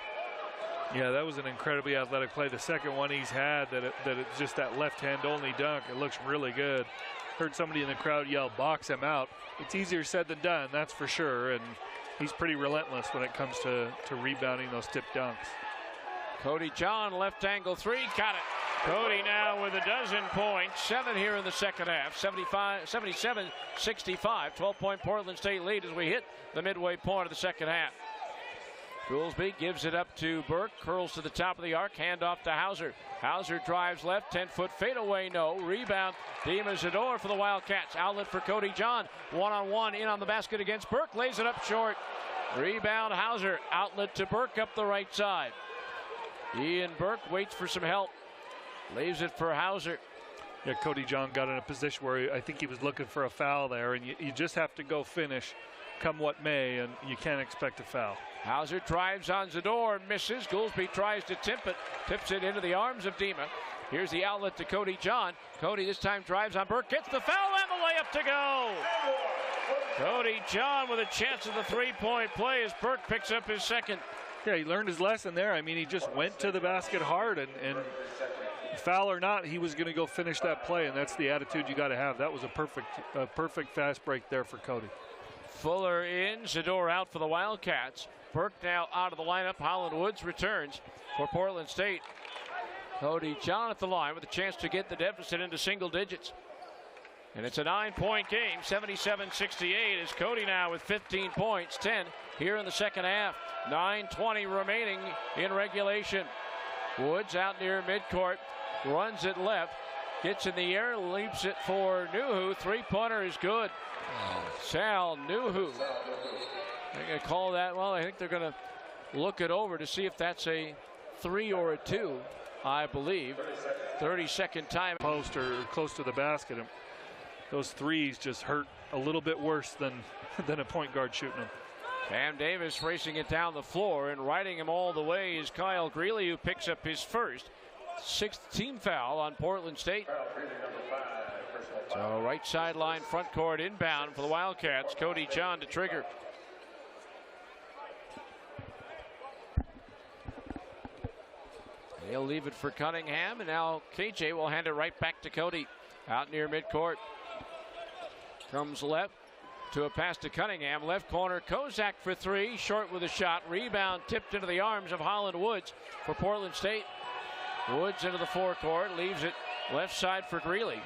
Yeah, that was an incredibly athletic play. The second one he's had that it's just that left hand only dunk. It looks really good. Heard somebody in the crowd yell, "Box him out." It's easier said than done, that's for sure. And he's pretty relentless when it comes to rebounding those tip dunks. Cody John, left angle three, got it. Cody now with a dozen points, 7 here in the second half. 77-65, 12-point Portland State lead as we hit the midway point of the second half. Goolsby gives it up to Burke, curls to the top of the arc, handoff to Hauser. Hauser drives left, 10-foot fadeaway, no. Rebound, Dima Zador for the Wildcats. Outlet for Cody John, one-on-one in on the basket against Burke, lays it up short. Rebound, Hauser, outlet to Burke up the right side. Ian Burke waits for some help. Leaves it for Hauser. Yeah, Cody John got in a position where I think he was looking for a foul there, and you just have to go finish come what may, and you can't expect a foul. Hauser drives on Zador, misses. Goolsby tries to tip it, tips it into the arms of Dima. Here's the outlet to Cody John. Cody this time drives on Burke, gets the foul and the layup to go. Cody John with a chance at the three-point play as Burke picks up his second. Yeah, he learned his lesson there. I mean, he just went to the basket hard, and foul or not, he was going to go finish that play, and that's the attitude you got to have. That was a perfect fast break there for Cody. Fuller in, Zador out for the Wildcats. Burke now out of the lineup. Holland Woods returns for Portland State. Cody John at the line with a chance to get the deficit into single digits. And it's a 9-point game, 77-68, as Cody now with 15 points, 10 here in the second half. 9:20 remaining in regulation. Woods out near midcourt, runs it left, gets in the air, leaps it for Nuhu. Three-pointer is good. Sal Nuhu. They're going to call that, well, I think they're going to look it over to see if that's a 3 or a 2, I believe. 32nd time. Post or close to the basket. Those threes just hurt a little bit worse than a point guard shooting them. Cam Davis racing it down the floor, and riding him all the way is Kyle Greeley, who picks up his first 6th team foul on Portland State. So right sideline, front court inbound for the Wildcats. Cody John to trigger. They'll leave it for Cunningham, and now KJ will hand it right back to Cody. Out near midcourt. Comes left to a pass to Cunningham. Left corner, Kozak for three. Short with a shot. Rebound tipped into the arms of Holland Woods for Portland State. Woods into the forecourt. Leaves it left side for Greeley.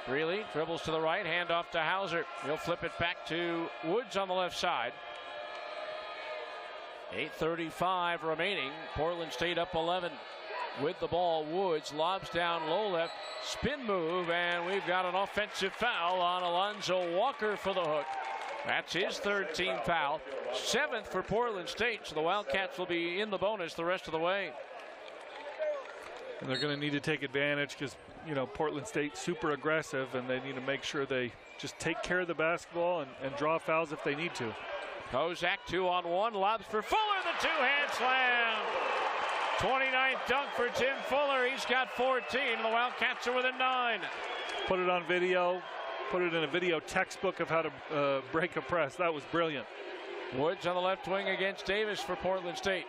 Greeley dribbles to the right. Hand off to Hauser. He'll flip it back to Woods on the left side. 8:35 remaining. Portland State up 11. With the ball, Woods lobs down low left. Spin move, and we've got an offensive foul on Alonzo Walker for the hook. That's his third team foul. 7th for Portland State, so the Wildcats will be in the bonus the rest of the way. And they're going to need to take advantage because, you know, Portland State's super aggressive, and they need to make sure they just take care of the basketball and draw fouls if they need to. Kozak 2-on-1, lobs for Fuller, the two-hand slam. 29th dunk for Tim Fuller. He's got 14, and the Wildcats are within 9. Put it on video. Put it in a video textbook of how to break a press. That was brilliant. Woods on the left wing against Davis for Portland State.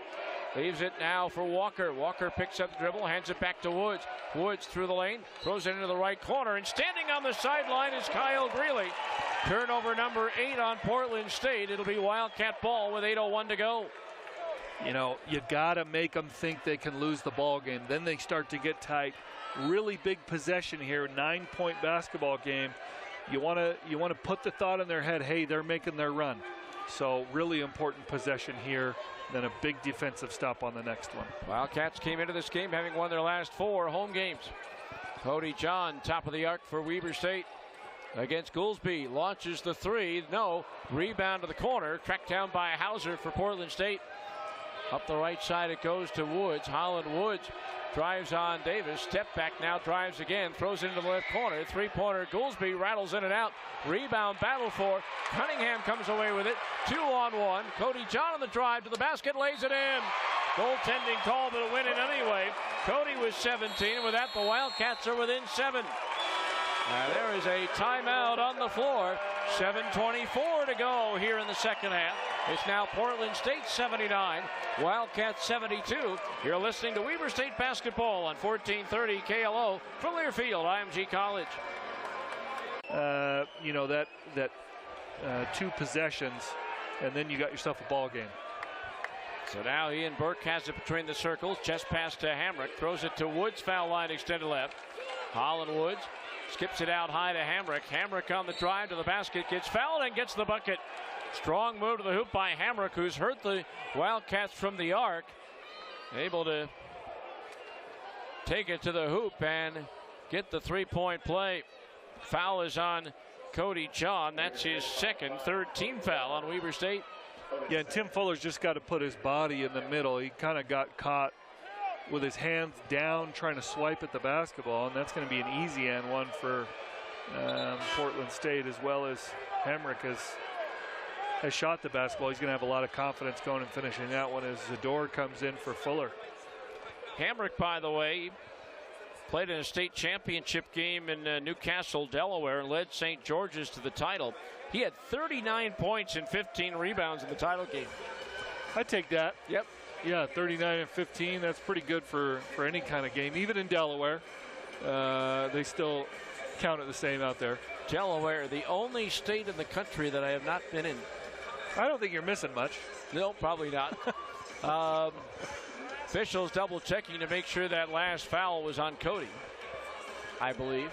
Leaves it now for Walker. Walker picks up the dribble, hands it back to Woods. Woods through the lane, throws it into the right corner, and standing on the sideline is Kyle Greeley. Turnover number 8 on Portland State. It'll be Wildcat ball with 8:01 to go. You know, you got to make them think they can lose the ball game. Then they start to get tight. Really big possession here, 9-point basketball game. You want to put the thought in their head, hey, they're making their run. So really important possession here, then a big defensive stop on the next one. Wildcats came into this game having won their last 4 home games. Cody John, top of the arc for Weber State against Goolsby. Launches the three, no. Rebound to the corner, tracked down by Hauser for Portland State. Up the right side it goes to Woods. Holland Woods drives on Davis. Step back now, drives again. Throws it into the left corner. Three-pointer. Goolsby rattles in and out. Rebound battle for. Cunningham comes away with it. 2-on-1. Cody John on the drive to the basket. Lays it in. Goaltending call, but a win it anyway. Cody was 17. And with that, the Wildcats are within 7. There is a timeout on the floor. 7:24 to go here in the second half. It's now Portland State 79, Wildcats 72. You're listening to Weber State basketball on 1430 KLO from Learfield, IMG College. You know, that 2 possessions, and then you got yourself a ball game. So now Ian Burke has it between the circles. Chest pass to Hamrick. Throws it to Woods. Foul line extended left. Holland Woods skips it out high to Hamrick. Hamrick on the drive to the basket. Gets fouled and gets the bucket. Strong move to the hoop by Hamrick, who's hurt the Wildcats from the arc. Able to take it to the hoop and get the three-point play. Foul is on Cody John. That's his second, third team foul on Weber State. Yeah, and Tim Fuller's just got to put his body in the middle. He kind of got caught with his hands down trying to swipe at the basketball, and that's going to be an easy and one for Portland State, as well as Hamrick has shot the basketball. He's going to have a lot of confidence going and finishing that one as Zador comes in for Fuller. Hamrick, by the way, played in a state championship game in Newcastle, Delaware, and led St. George's to the title. He had 39 points and 15 rebounds in the title game. I take that. Yep. Yeah, 39 and 15. That's pretty good for any kind of game. Even in Delaware, they still count it the same out there. Delaware, the only state in the country that I have not been in. I don't think you're missing much. No, probably not. Officials double checking to make sure that last foul was on Cody, I believe.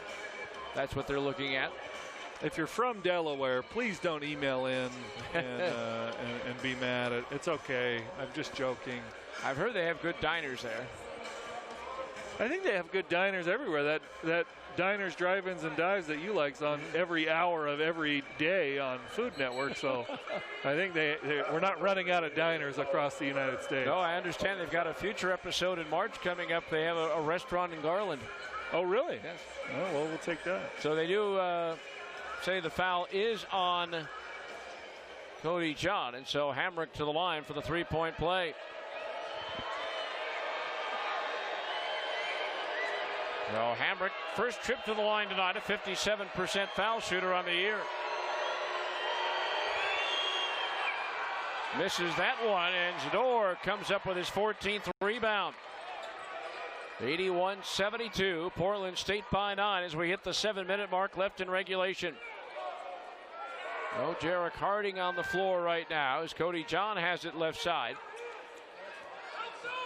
That's what they're looking at. If you're from Delaware, please don't email in and be mad. It's okay. I'm just joking. I've heard they have good diners there. I think they have good diners everywhere. That diners, drive-ins, and dives that you like's on every hour of every day on Food Network. So I think we're not running out of diners across the United States. No, I understand they've got a future episode in March coming up. They have a restaurant in Garland. Oh, really? Yes. Oh, well, we'll take that. So they do say the foul is on Cody John, and so Hamrick to the line for the three-point play. So Hamrick, first trip to the line tonight, a 57% foul shooter on the year. Misses that one, and Zador comes up with his 14th rebound. 81-72. Portland State by 9 as we hit the 7-minute mark left in regulation. No Jarek Harding on the floor right now as Cody John has it left side.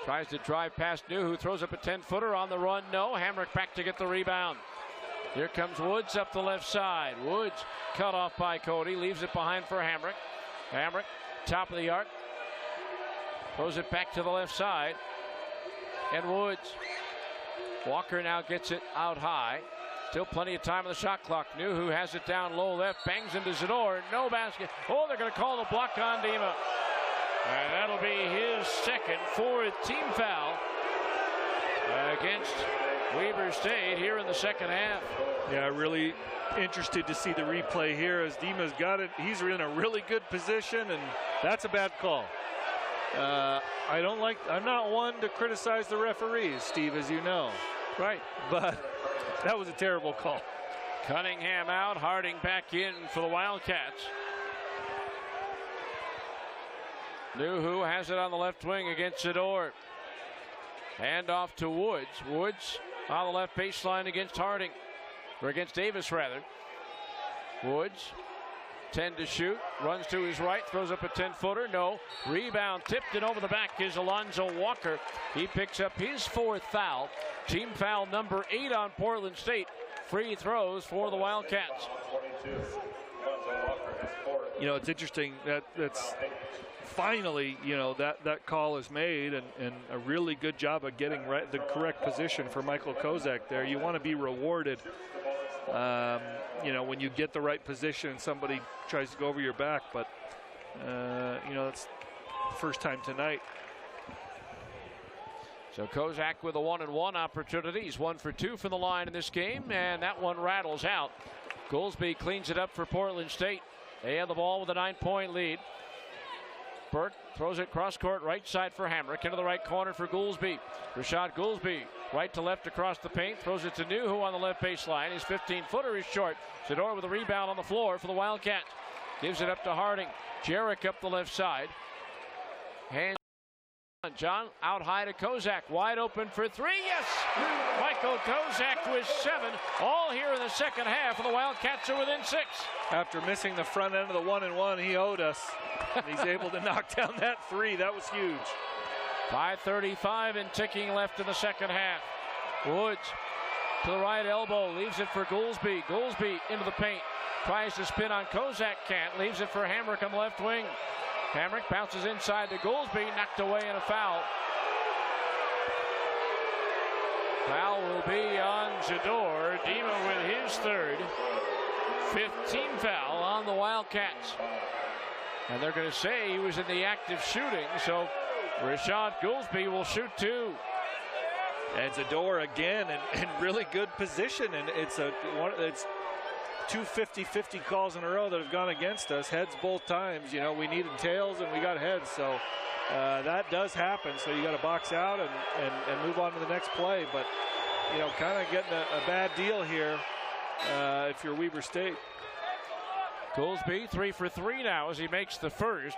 Tries to drive past New, who throws up a 10-footer on the run. No. Hamrick back to get the rebound. Here comes Woods up the left side. Woods cut off by Cody. Leaves it behind for Hamrick. Hamrick, top of the arc. Throws it back to the left side. And Woods. Walker now gets it out high. Still plenty of time on the shot clock. New, who has it down low left. Bangs into Zador. No basket. Oh, they're going to call the block on Dima. And that'll be his second, fourth team foul against Weber State here in the second half. Yeah, really interested to see the replay here as Dima's got it. He's in a really good position, and that's a bad call. I'm not one to criticize the referees, Steve, as you know. Right. But that was a terrible call. Cunningham out, Harding back in for the Wildcats. New, who has it on the left wing against Zador. Hand off to Woods. Woods on the left baseline against Harding. Or against Davis, rather. Woods, 10 to shoot. Runs to his right. Throws up a 10-footer. No. Rebound tipped and over the back is Alonzo Walker. He picks up his fourth foul. Team foul number 8 on Portland State. Free throws for the Wildcats. You know, it's interesting that's finally, you know, that call is made, and a really good job of getting the correct position for Michael Kozak there. You want to be rewarded, you know, when you get the right position and somebody tries to go over your back, but, you know, it's the first time tonight. So Kozak with a 1-and-1 opportunity. He's 1 for 2 from the line in this game, and that one rattles out. Goolsby cleans it up for Portland State. They have the ball with a 9-point lead. Burke throws it cross court, right side for Hamrick, into the right corner for Goolsby. Rashad Goolsby, right to left across the paint, throws it to New, who on the left baseline. His 15-footer is short. Zador with a rebound on the floor for the Wildcats. Gives it up to Harding. Jarek up the left side. Hands on John, out high to Kozak, wide open for 3. Yes! Michael Kozak with 7, all here in the second half, and the Wildcats are within 6. After missing the front end of the 1-and-1, he owed us. And he's able to knock down that 3. That was huge. 5:35 and ticking left in the second half. Woods to the right elbow, leaves it for Goolsby. Goolsby into the paint, tries to spin on Kozak, can't. Leaves it for Hamrick on the left wing. Hamrick bounces inside to Goolsby, knocked away in a foul. Foul will be on Zador. Dima with his third. 15 foul on the Wildcats. And they're going to say he was in the act of shooting, so Rashad Goolsby will shoot 2. And Zador again in really good position, and it's 2 50-50 calls in a row that have gone against us. Heads both times. You know, we needed tails and we got heads, so that does happen. So you got to box out and move on to the next play. But, you know, kind of getting a bad deal here if you're Weber State. Goolsby 3 for 3 now as he makes the first.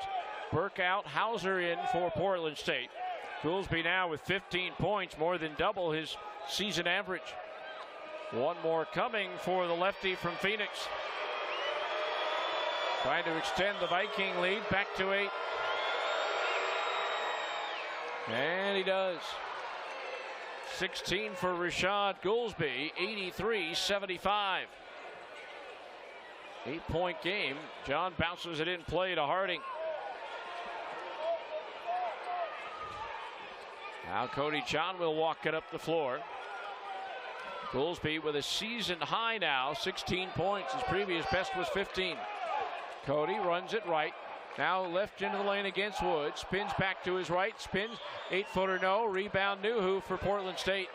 Burke out, Hauser in for Portland State. Goolsby now with 15 points, more than double his season average. One more coming for the lefty from Phoenix. Trying to extend the Viking lead back to 8. And he does. 16 for Rashad Goolsby, 83-75. 8-point game. John bounces it in play to Harding. Now Cody John will walk it up the floor. Goolsby with a season high now, 16 points. His previous best was 15. Cody runs it right. Now left into the lane against Woods. Spins back to his right. Spins. 8-footer no. Rebound Nuhu for Portland State.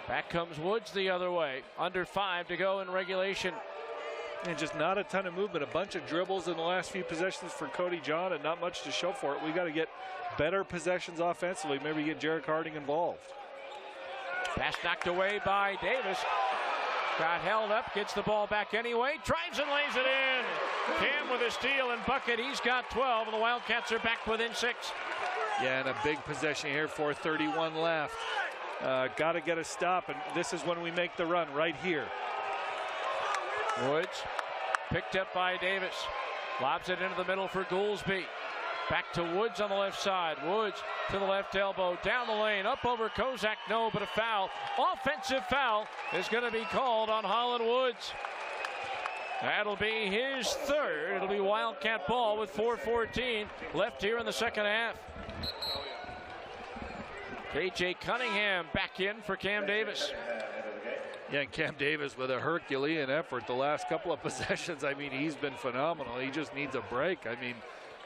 Back comes Woods the other way. Under 5 to go in regulation. And just not a ton of movement. A bunch of dribbles in the last few possessions for Cody John and not much to show for it. We got to get better possessions offensively. Maybe get Jarek Harding involved. Pass knocked away by Davis. Got held up, gets the ball back anyway, drives and lays it in. Cam with a steal and bucket. He's got 12, and the Wildcats are back within 6. Yeah, and a big possession here, 4:31 left. got to get a stop, and this is when we make the run right here. Woods picked up by Davis. Lobs it into the middle for Goolsby. Back to Woods on the left side. Woods to the left elbow, down the lane, up over Kozak, no, but a foul. Offensive foul is going to be called on Holland Woods. That'll be his third. It'll be Wildcat ball with 4:14 left here in the second half. KJ Cunningham back in for Cam Davis. Yeah, and Cam Davis with a Herculean effort the last couple of possessions. I mean, he's been phenomenal. He just needs a break. I mean,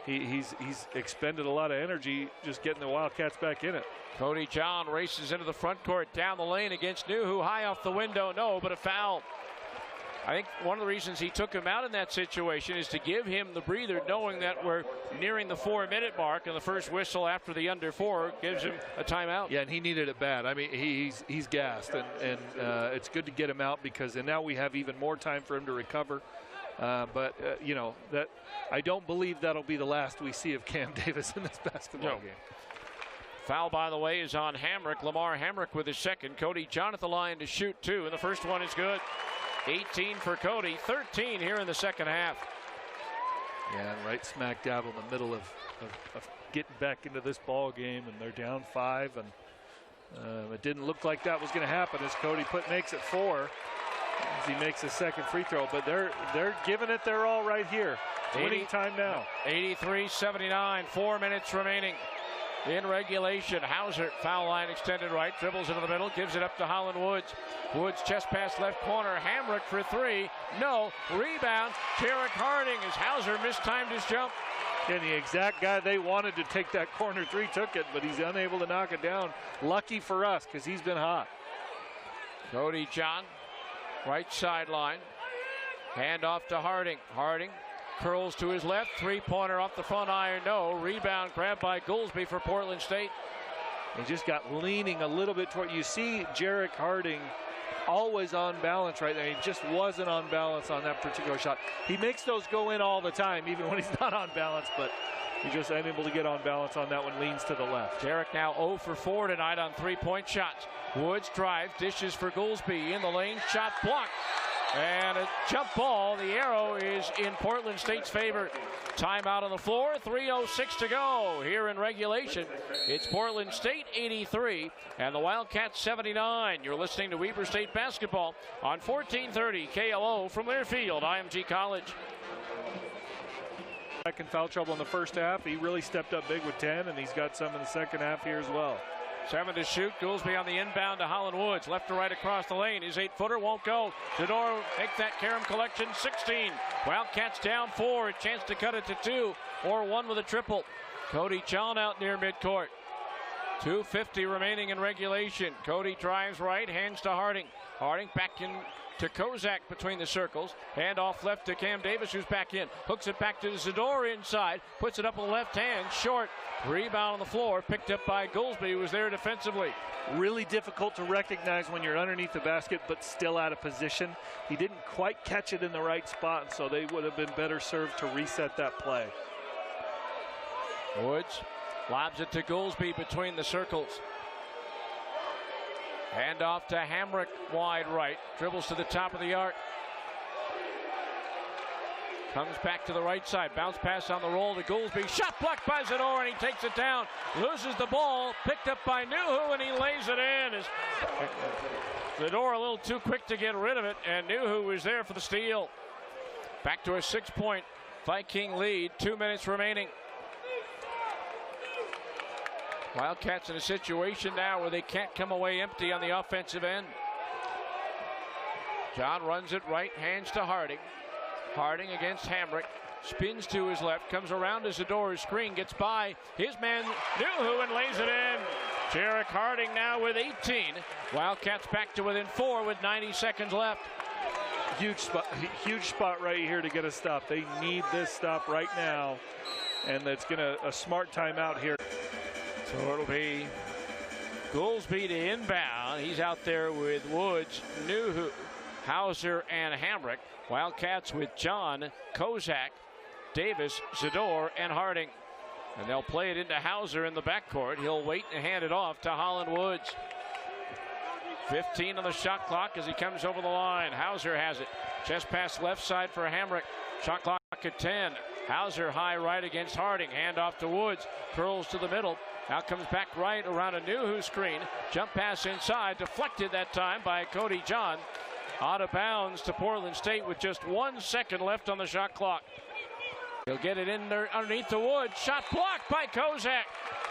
he's expended a lot of energy just getting the Wildcats back in it. Cody John races into the front court, down the lane against Nuhu, high off the window, no, but a foul. I think one of the reasons he took him out in that situation is to give him the breather, knowing that we're nearing the 4-minute mark, and the first whistle after the under 4 gives him a timeout. Yeah, and he needed it bad. I mean, he's gassed, and it's good to get him out because now we have even more time for him to recover. But you know, that I don't believe that'll be the last we see of Cam Davis in this basketball game. Foul, by the way, is on Hamrick. Lamar Hamrick with his second. Cody John at the line to shoot 2, and the first one is good. 18 for Cody, 13 here in the second half. Yeah, and right smack dab in the middle of getting back into this ball game, and they're down 5, and it didn't look like that was going to happen as Cody makes it 4 as he makes his second free throw. But they're giving it their all right here. Winning time now. 83-79, 4 minutes remaining in regulation. Hauser, foul line extended right, dribbles into the middle, gives it up to Holland Woods. Woods chest pass left corner, Hamrick for 3, no, rebound, Jarek Harding as Hauser mistimed his jump. And the exact guy they wanted to take that corner 3 took it, but he's unable to knock it down. Lucky for us, because he's been hot. Cody John, right sideline, hand off to Harding. Harding curls to his left, 3-pointer off the front iron, no. Rebound grabbed by Goolsby for Portland State. He just got leaning a little bit toward. You see Jarek Harding always on balance right there. He just wasn't on balance on that particular shot. He makes those go in all the time, even when he's not on balance, but he's just unable to get on balance on that one, leans to the left. Jarek now 0 for 4 tonight on 3-point shots. Woods drives, dishes for Goolsby in the lane, shot blocked. And a jump ball. The arrow is in Portland State's favor. Timeout on the floor. 3:06 to go here in regulation. It's Portland State 83 and the Wildcats 79. You're listening to Weber State basketball on 1430 KLO from Learfield, IMG College. Back in foul trouble in the first half. He really stepped up big with 10, and he's got some in the second half here as well. 7 to shoot. Goolsby on the inbound to Holland Woods. Left to right across the lane. His 8-footer won't go. Zador make that Karam collection 16. Wildcats down 4. A chance to cut it to 2 or 1 with a triple. Cody John out near midcourt. 2:50 remaining in regulation. Cody drives right, hands to Harding. Harding back in to Kozak between the circles. Hand off left to Cam Davis, who's back in. Hooks it back to Zador inside. Puts it up with the left hand. Short. Rebound on the floor. Picked up by Goolsby, who was there defensively. Really difficult to recognize when you're underneath the basket, but still out of position. He didn't quite catch it in the right spot, and so they would have been better served to reset that play. Woods lobs it to Goolsby between the circles. Hand off to Hamrick, wide right. Dribbles to the top of the arc. Comes back to the right side. Bounce pass on the roll to Goolsby. Shot blocked by Zador, and he takes it down. Loses the ball. Picked up by Nuhu, and he lays it in. Zador a little too quick to get rid of it, and Nuhu was there for the steal. Back to a 6-point Viking lead. 2 minutes remaining. Wildcats in a situation now where they can't come away empty on the offensive end. John runs it right, hands to Harding. Harding against Hamrick. Spins to his left, comes around to Zador's screen, gets by his man Nuhu and lays it in. Jarek Harding now with 18. Wildcats back to within 4 with 90 seconds left. Huge spot right here to get a stop. They need this stop right now, and that's a smart timeout here. So it'll be Goolsby to inbound. He's out there with Woods, Nuhu, Hauser, and Hamrick. Wildcats with John, Kozak, Davis, Zador, and Harding. And they'll play it into Hauser in the backcourt. He'll wait and hand it off to Holland Woods. 15 on the shot clock as he comes over the line. Hauser has it. Chest pass left side for Hamrick. Shot clock at 10. Hauser high right against Harding. Hand off to Woods. Curls to the middle. Now comes back right around a Nuhu screen. Jump pass inside. Deflected that time by Cody John. Out of bounds to Portland State with just 1 second left on the shot clock. He'll get it in there underneath the Woods. Shot blocked by Kozak.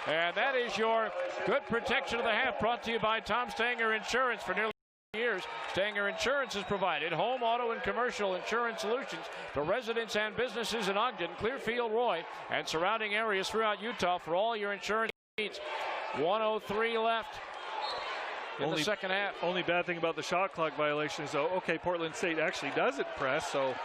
And that is your good protection of the half, brought to you by Tom Stanger Insurance. For nearly years, Stanger Insurance has provided home, auto, and commercial insurance solutions for residents and businesses in Ogden, Clearfield, Roy, and surrounding areas throughout Utah for all your insurance needs. 1:03 left in the second half. Only bad thing about the shot clock violation is, okay, Portland State actually doesn't press, so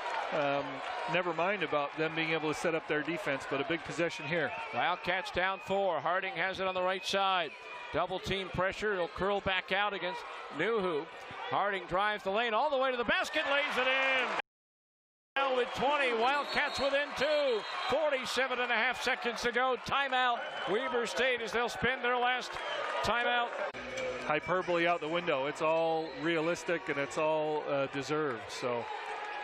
never mind about them being able to set up their defense, but a big possession here. Wildcats down 4. Harding has it on the right side. Double team pressure. It'll curl back out against Nuhu. Harding drives the lane all the way to the basket, lays it in. Now with 20, Wildcats within 2. 47.5 seconds to go. Timeout. Weber State as they'll spend their last timeout. Hyperbole out the window. It's all realistic and it's all deserved. So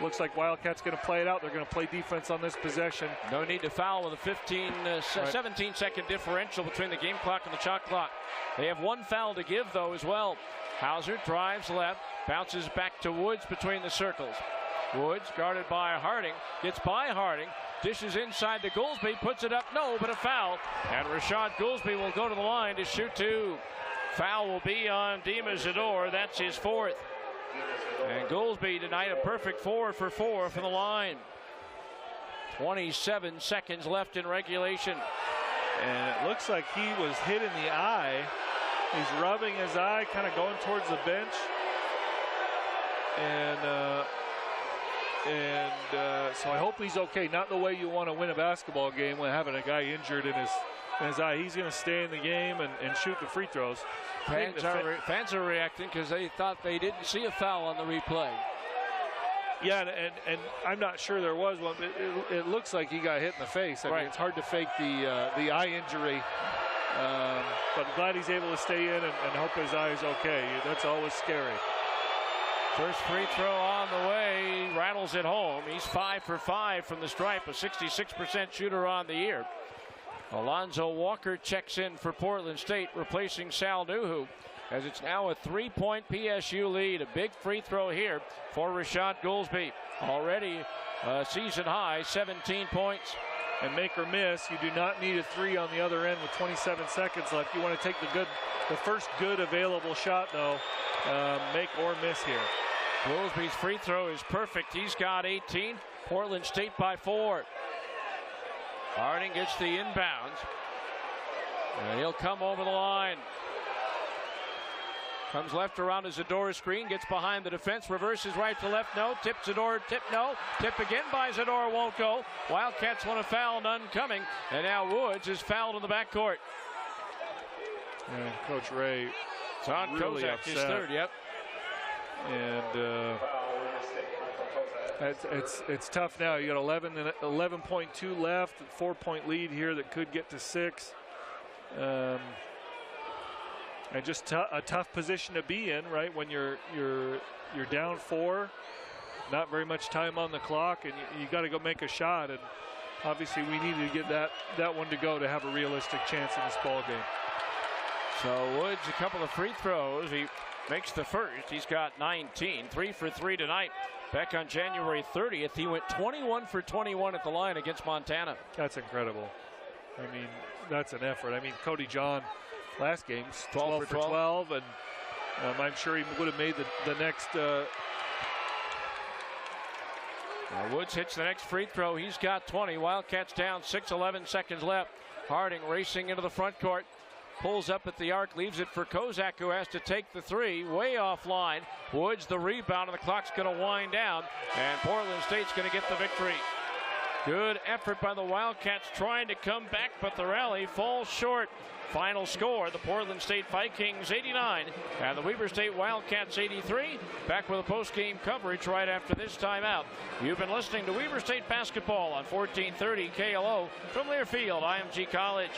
looks like Wildcats going to play it out. They're going to play defense on this possession. No need to foul with a 17-second differential between the game clock and the shot clock. They have 1 foul to give, though, as well. Hauser drives left, bounces back to Woods between the circles. Woods, guarded by Harding, gets by Harding, dishes inside to Goolsby, puts it up, no, but a foul. And Rashad Goolsby will go to the line to shoot 2. Foul will be on Dima Zador. That's his 4th. And Goolsby tonight a perfect 4 for 4 from the line. 27 seconds left in regulation. And it looks like he was hit in the eye. He's rubbing his eye, kind of going towards the bench. So I hope he's okay. Not the way you want to win a basketball game when having a guy injured in his eye. He's going to stay in the game and shoot the free throws. Fans are reacting because they thought they didn't see a foul on the replay. Yeah, and I'm not sure there was one. It looks like he got hit in the face. I mean, it's hard to fake the eye injury. But I'm glad he's able to stay in and hope his eye is okay. That's always scary. First free throw on the way, rattles it home. He's 5 for 5 from the stripe, a 66% shooter on the year. Alonzo Walker checks in for Portland State, replacing Sal Nuhu, as it's now a 3-point PSU lead. A big free throw here for Rashad Goolsby. Already a season high, 17 points. And make or miss, you do not need a 3 on the other end with 27 seconds left. You want to take the first good available shot, though. Make or miss here. Goolsby's free throw is perfect. He's got 18. Portland State by 4. Harding gets the inbounds. And he'll come over the line. Comes left around a Zador screen, gets behind the defense, reverses right to left, no. Tip Zador, tip no. Tip again by Zador, won't go. Wildcats want a foul, none coming. And now Woods is fouled in the backcourt. And Coach Ray, it's on really Kozak, upset. his 3rd, yep. And it's tough now. You got 11.2 left, 4-point lead here that could get to 6. And just a tough position to be in, right? When you're down 4, not very much time on the clock, and you got to go make a shot. And obviously, we needed to get that one to go to have a realistic chance in this ball game. So Woods, a couple of free throws. He makes the first. He's got 19, 3 for 3 tonight. Back on January 30th, he went 21 for 21 at the line against Montana. That's incredible. I mean, that's an effort. I mean, Cody John last game, 12 for 12, and I'm sure he would have made the next. Woods hits the next free throw. He's got 20. Wildcats down 6, 11 seconds left. Harding racing into the front court. Pulls up at the arc, leaves it for Kozak, who has to take the 3, way offline. Woods the rebound, and the clock's going to wind down, and Portland State's going to get the victory. Good effort by the Wildcats trying to come back, but the rally falls short. Final score, the Portland State Vikings 89 and the Weber State Wildcats 83. Back with a post-game coverage right after this timeout. You've been listening to Weber State basketball on 1430 KLO from Learfield, IMG College.